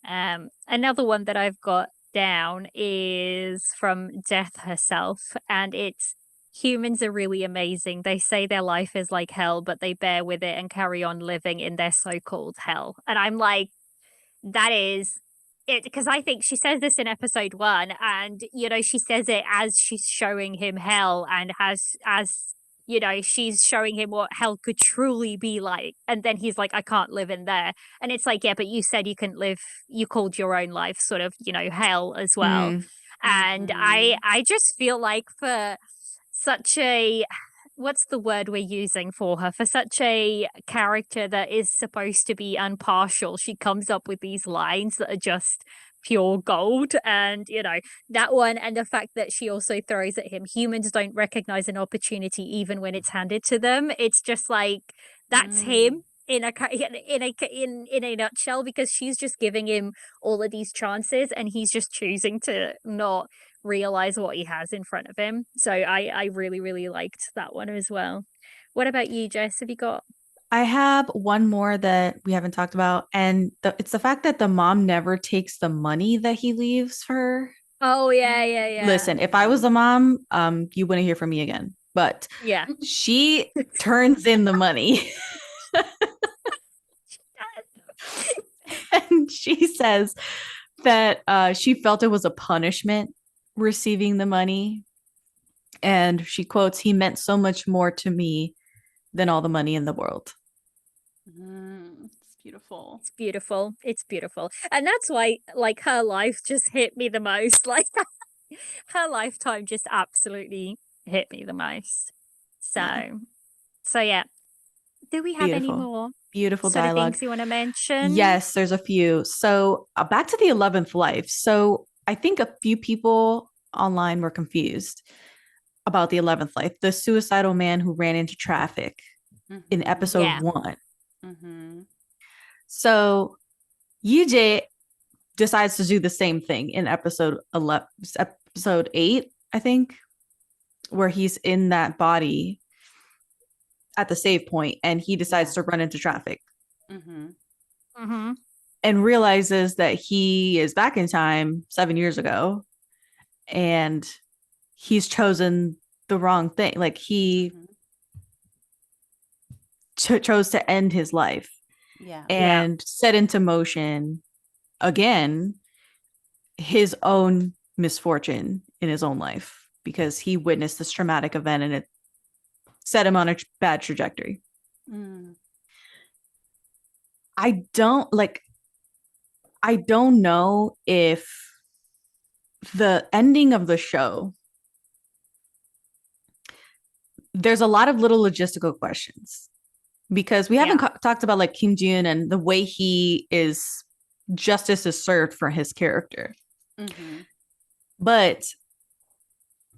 Another one that I've got down is from Death herself, and it's humans are really amazing. They say their life is like hell, but they bear with it and carry on living in their so-called hell. And I'm like, that is it, because I think she says this in episode 1, and she says it as she's showing him hell, and as she's showing him what hell could truly be like, and then he's like, I can't live in there. And it's like, yeah, but you said you couldn't live, you called your own life sort of hell as well. Mm. And Mhm. I just feel like for such a, what's the word we're using for her, for such a character that is supposed to be impartial, she comes up with these lines that are just pure gold. And that one, and the fact that she also throws at him, humans don't recognize an opportunity even when it's handed to them. It's just like, that's Mm. him in a in a nutshell, because she's just giving him all of these chances, and he's just choosing to not realize what he has in front of him. So I really, really liked that one as well. What about you, Jess? Have you got? I have one more that we haven't talked about, and it's the fact that the mom never takes the money that he leaves for her. Oh yeah, yeah, yeah. Listen, if I was the mom, you wouldn't hear from me again. But Yeah. she turns in the money. And she says that she felt it was a punishment receiving the money. And she quotes, he meant so much more to me than all the money in the world. It's beautiful. It's beautiful. It's beautiful. And that's why like her life just hit me the most. Like her lifetime just absolutely hit me the most. So Yeah. so yeah. Do we have any Beautiful. more Beautiful sort of dialogue. things you want to mention? Yes, there's a few. So back to the 11th life. So I think a few people online were confused about the 11th life, the suicidal man who ran into traffic in Mhm. episode Yeah. 1. Mhm. So Yuje decides to do the same thing in episode 11, episode 8, I think, where he's in that body at the save point and he decides to run into traffic Mhm. Mm-hmm. and realizes that he is back in time 7 years ago and he's chosen the wrong thing. Like he Mhm. chose to end his life Yeah. and set into motion again his own misfortune in his own life because he witnessed this traumatic event and it set him on a bad trajectory. Mm. I don't know if the ending of the show, there's a lot of little logistical questions because we haven't talked about like Kim Ji-yoon and the way justice is served for his character. Mhm. But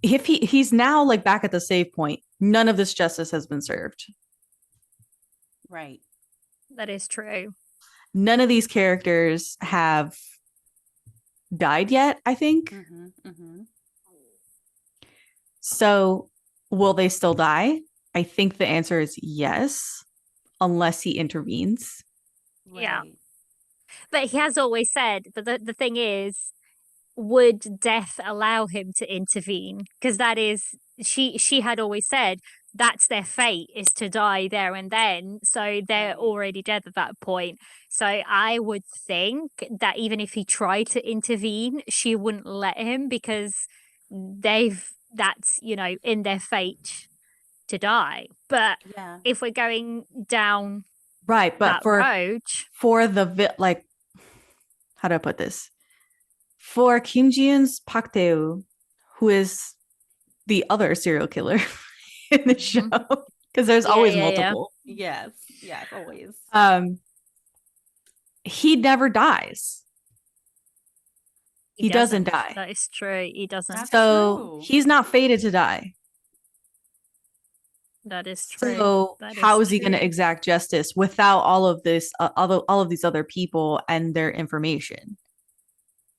if he's now like back at the save point, none of this justice has been served. Right. That is true. None of these characters have died yet, I think. Mhm. Mhm. So will they still die? I think the answer is yes, unless he intervenes. Yeah. Right. But he has always said, but the thing is, would death allow him to intervene? Because that is, she had always said that's their fate, is to die there and then. So they're Right. already dead at that point. So I would think that even if he tried to intervene, she wouldn't let him because that's, in their fate to die. But Yeah. if we're going down Right, but that road, for like, how do I put this? For Kim Ji-yoon's Park Tae-woo, who is the other serial killer in the show, because there's always multiple. Yes. Yes. Always. He never dies. He doesn't die. That is true. He doesn't. That's So true. he's not fated to die. That is true. So That how is is he going to true. exact justice without all of this, all of these other people and their information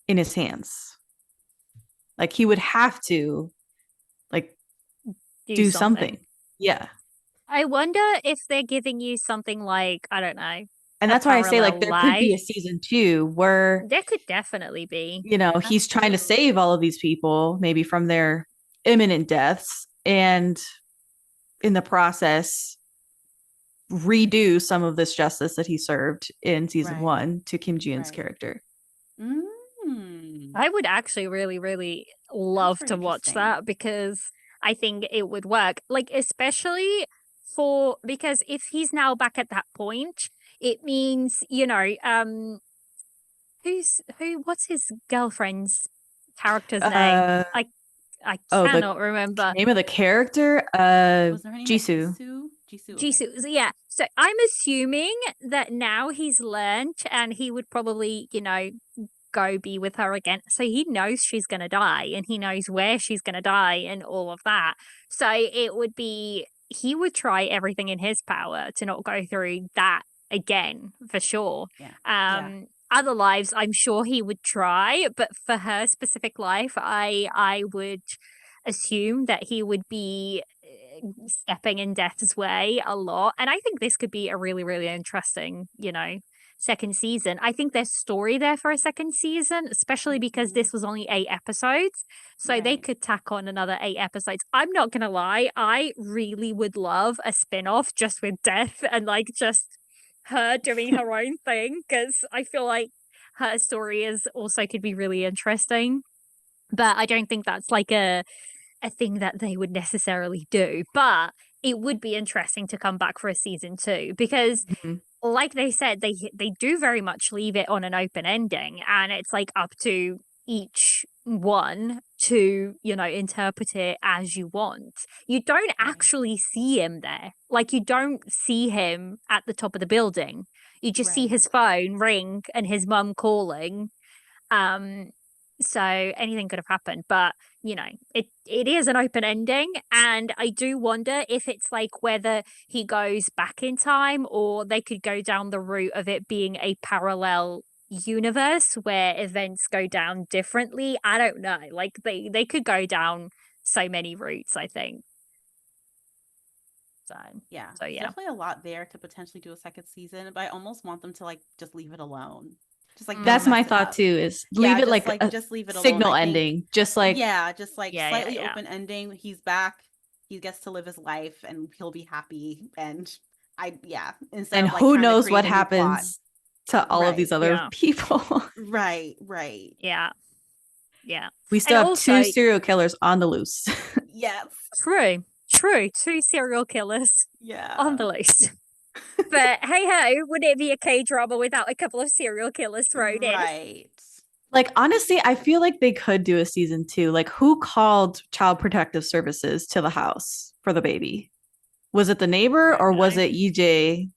in his hands? Like he would have to, like, do something. Yeah. I wonder if they're giving you something like, I don't know. And a that's why I say like parallel there could be a life. season 2 where There could definitely be. he's trying to save all of these people, maybe from their imminent deaths, and in the process redo some of this justice that he served in season 1 to Kim Ji-yoon's character. I would actually really, really love very to watch interesting. that because I think it would work. Like, especially because if he's now back at that point, it means, what's his girlfriend's character's name? Uh I oh, the cannot remember. name of the character, Was her name like Jisoo. Jisoo? Jisoo. Okay. Jisoo, so yeah. So I'm assuming that now he's learned and he would probably, go be with her again. So he knows she's going to die and he knows where she's going to die and all of that. So he would try everything in his power to not go through that again for sure. Yeah. Yeah. Other lives, I'm sure he would try, but for her specific life, I would assume that he would be stepping in Death's way a lot. And I think this could be a really, really interesting, second season. I think there's story there for a second season, especially because Mhm. this was only 8 episodes. So they Right. could tack on another 8 episodes. I'm not gonna lie, I really would love a spin-off just with Death and like just her doing her own thing because I feel like her story is also could be really interesting. But I don't think that's like a thing that they would necessarily do. But it would be interesting to come back for a season two because Mhm. like they said, they do very much leave it on an open ending, and it's like up to each one to interpret it as you want. You don't Right. actually see him there, like you don't see him at the top of the building. You just see Right. his phone ring and his mum calling. um so anything could have happened, but it is an open ending, and I do wonder if it's like whether he goes back in time or they could go down the route of it being a parallel universe where events go down differently. I don't know. Like they could go down so many routes, I think. So Yeah. so There's yeah. definitely a lot there to potentially do a second season, but I almost want them to like just leave it alone. Just like don't That's Mm. my mess it thought up. too, is leave Yeah, it like a just leave it alone. signal I think ending. Just like, yeah, just like Yeah, yeah, slightly yeah. open ending. He's back. He gets to live his life and he'll be happy. And instead and of like who trying to knows what create a new plot. happens to all of Right. these other Yeah. people. Right, right. Yeah. Yeah. We And still have also, 2 serial killers on the loose. Yes. true, 2 serial killers on Yeah. the loose. But hey ho, would it be a K drama without a couple of serial killers thrown in? Right. Like, honestly, I feel like they could do a season 2. Like, who called Child Protective Services to the house for the baby? Was it the neighbor, I don't or was know. it EJ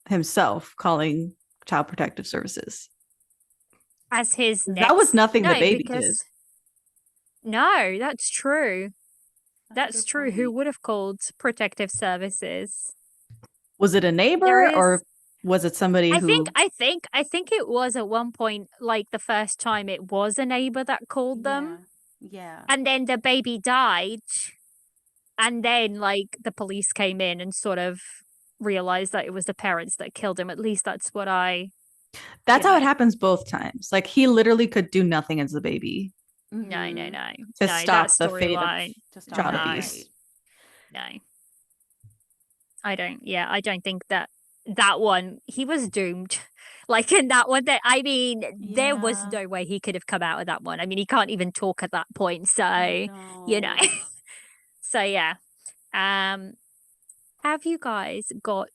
himself calling Child Protective Services? As his That was next nothing the no, baby did. because no, that's true. That's a That's good true. Who point. would have called protective services? Was it a There neighbor, is or was it somebody who I think it was at one point, like the first time it was a neighbor that called them, Yeah. Yeah. and then the baby died, and then like the police came in and sort of realized that it was the parents that killed him. At least that's what you That's how it know. happens both times. Like, he literally could do nothing as the baby No, no, Mhm. no, to no. That stop the fate of storyline, To stop child it, no, abuse. right. no. I don't. Yeah, I don't think that one. He was doomed. Like in that one, that I mean, there was Yeah. no way he could have come out of that one. I mean, he can't even talk at that point. I So, you know. know. So yeah. Um, have you guys got?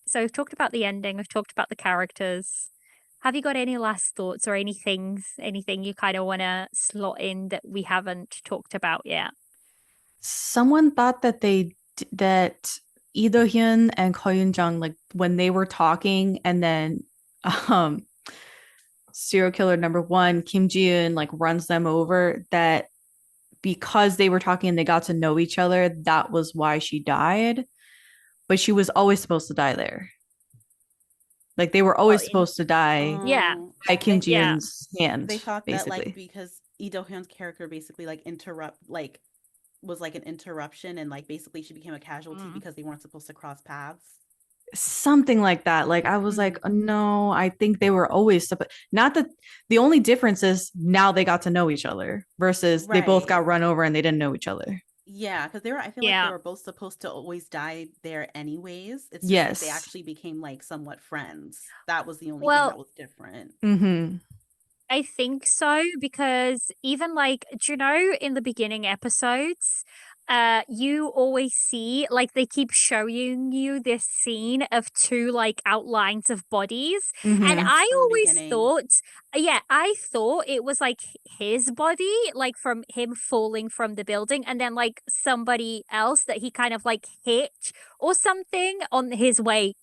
So we've talked about the ending. We've talked about the characters. Have you got any last thoughts or anything you kind of want to slot in that we haven't talked about yet? Someone thought that that Lee Do-hyun and Ko Yoon-jung, like when they were talking, and then um serial killer number 1, Kim Ji-eun, like runs them over, that because they were talking and they got to know each other, that was why she died. But she was always supposed to die there. Like, they were Well, always supposed to die yeah, by Kim They yeah. Ji-eun's hand, they thought that like basically. because Lee Do-hyun's character basically like was like an interruption, and like basically she became a casualty Mm. because they weren't supposed to cross paths. Something like that. Like, I was like, Mhm. no, I think they were always not that. The only difference is now they got to know each other versus they both Right. got run over and they didn't know each other. Yeah, because I feel like they Yeah. were both supposed to always die there anyways. It's just that they Yes. actually became like somewhat friends. That was the only thing Well, that was different. Mm-hmm. I think so because even like, do you know, in the beginning episodes, you always see like they keep showing you this scene of two like outlines of bodies, and Mhm. Yes, I from the always beginning. thought, yeah, I thought it was like his body, like from him falling from the building, and then like somebody else that he kind of like hit or something on his way,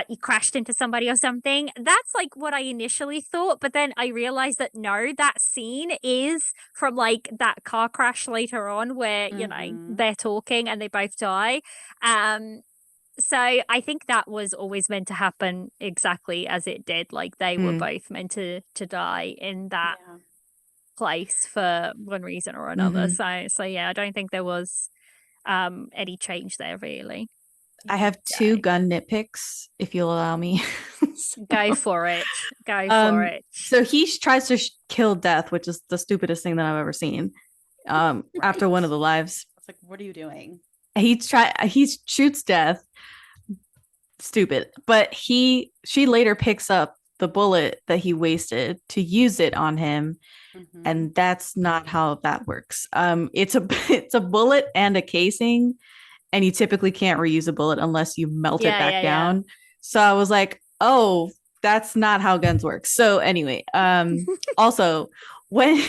he crashed into somebody or something. That's like what I initially thought, but then I realized that no, that scene is from like that car crash later on where, Mm-hmm. they're talking and they both die. Um so I think that was always meant to happen exactly as it did. Like they were Mm. both meant to die in that Yeah. place for one reason or another. Mhm. So yeah, I don't think there was any change there really. I Yeah. have two gun nitpicks, if you'll allow me. Go So, for it. Go for um, it. so he tries to kill Death, which is the stupidest thing that I've ever seen. After Right. one of the lives, It's like, what are you doing? he shoots Death. Stupid, but she later picks up the bullet that he wasted to use it on him, Mm-hmm. and that's not how that works. It's a it's a bullet and a casing, and you typically can't reuse a bullet unless you melt it Yeah, back yeah, yeah. down. So I was like, oh, that's not how guns work. So anyway, also when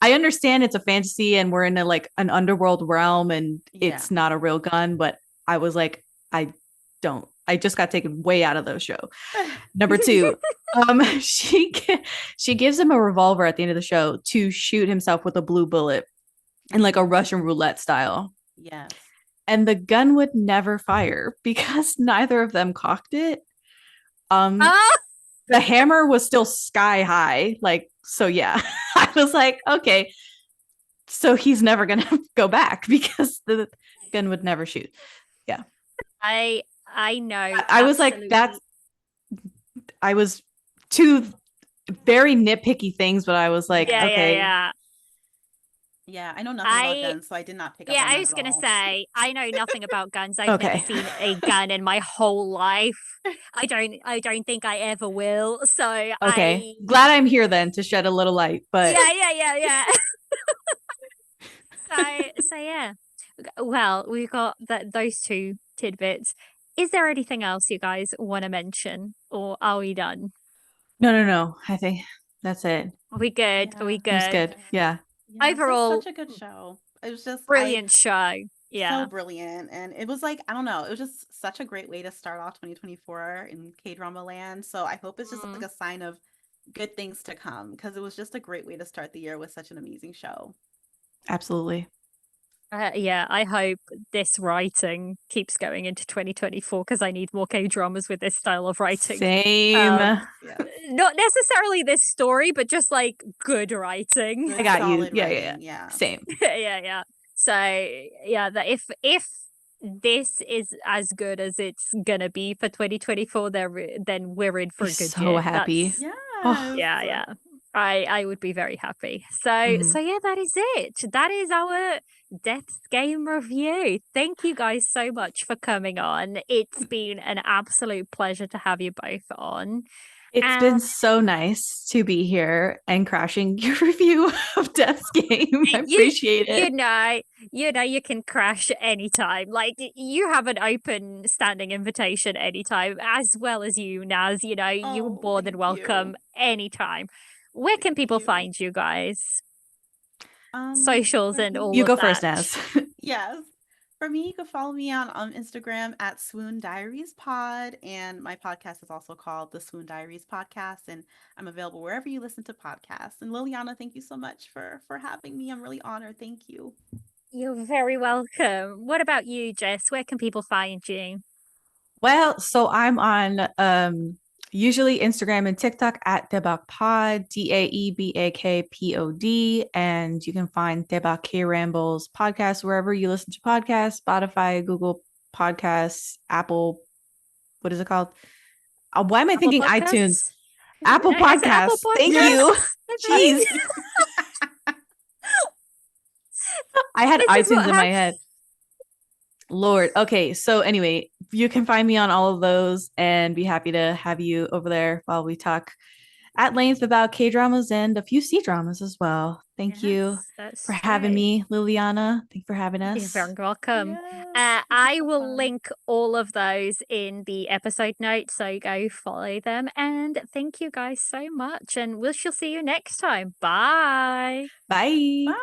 I understand it's a fantasy and we're in a like an underworld realm and Yeah. it's not a real gun, but I was like, I don't. I just got taken way out of the show. Number two, she gives him a revolver at the end of the show to shoot himself with a blue bullet in like a Mhm. Russian roulette style, Yes. and the gun would never fire because neither of them cocked it. Um, Ah! the hammer was still sky high, like so. Yeah, I was like, okay, so he's never gonna go back because the gun would never shoot. Yeah, I know I was like, that's absolutely. I was two very nitpicky things, but I was like, Yeah, Yeah. yeah, okay, yeah. Yeah. I know nothing about I guns, so I did not pick up Yeah, on I that was at gonna all. say I know nothing about guns. I've never okay. seen a gun in my whole life. I don't think I ever will. So Okay. I Glad I'm here then to shed a little light, but yeah, yeah, yeah, yeah. So yeah. Well, we've got those two tidbits. Is there anything else you guys want to mention, or are we done? no. I think that's it. Are we good? Are Yeah. we It was good? good. Yeah. Yeah. It's just Overall, such a good show. It was just brilliant show. so Yeah. brilliant. And it was like, I don't know, it was just such a great way to start off 2024 in K-drama land. So I hope it's just like Mm. a sign of good things to come because it was just a great way to start the year with such an amazing show. Absolutely. Yeah, I hope this writing keeps going into 2024 because I need more K dramas with this style of writing. Same. Um, Yes. Not necessarily this story, but just like good writing. I Good got you. solid Yeah. writing. Yeah. Same. Yeah, yeah. So yeah, that if this is as good as it's gonna be for 2024, then we're in Be for a good so year. happy. That's Oh. Yes. yeah, yeah. I would be very happy. So Mhm. so yeah, that is it. That is our Death's Game review. Thank you guys so much for coming on. It's been an absolute pleasure to have you both on. It's been And so nice to be here and crashing your review of Death's Game. I you appreciate it. you can crash anytime. Like you have an open standing invitation anytime, as well as you, Naz. You're Oh, more than thank welcome you. anytime. Where can Thank people you. find you guys? For Socials and all You me, of go first, that. Naz. yes. For me, you can follow me on Instagram at Swoon Diaries Pod, and my podcast is also called the Swoon Diaries Podcast, and I'm available wherever you listen to podcasts. And Liliana, thank you so much for having me. I'm really honored. Thank you. You're very welcome. What about you, Jess? Where can people find you? Well, so I'm on usually Instagram and TikTok at DebakPod, DaebakPod, and you can find Debak K Rambles podcast wherever you listen to podcasts, Spotify, Google Podcasts, Apple, what is it called? Why am I Apple thinking iTunes? Podcasts? Apple Is it Apple Podcasts. Thank you. Podcasts? Jeez. I had This is what iTunes in my happens. head. Lord. Okay. So anyway, you can find me on all of those and be happy to have you over there while we talk at length about K-dramas and a few C-dramas as well. Thank you Yes, that's for having true. me, Liliana. Thank you for having You're us. very welcome. Yes, I so will fun. link all of those in the episode notes, so go follow them. And thank you guys so much, and we shall see you next time. Bye. Bye. Bye.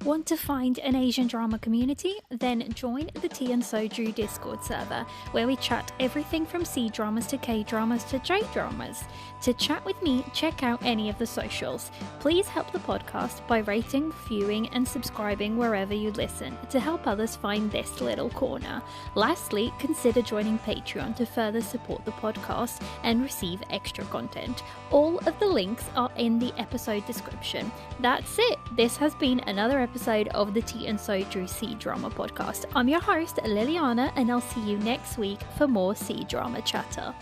Want to find an Asian drama community? Then join the Tea and Soju Discord server, where we chat everything from C-dramas to K-dramas to J-dramas. To chat with me, check out any of the socials. Please help the podcast by rating, viewing, and subscribing wherever you listen to help others find this little corner. Lastly, consider joining Patreon to further support the podcast and receive extra content. All of the links are in the episode description. That's it. This has been another episode of the Tea and Soju C-Drama podcast. I'm your host, Liliana, and I'll see you next week for more C-Drama chatter.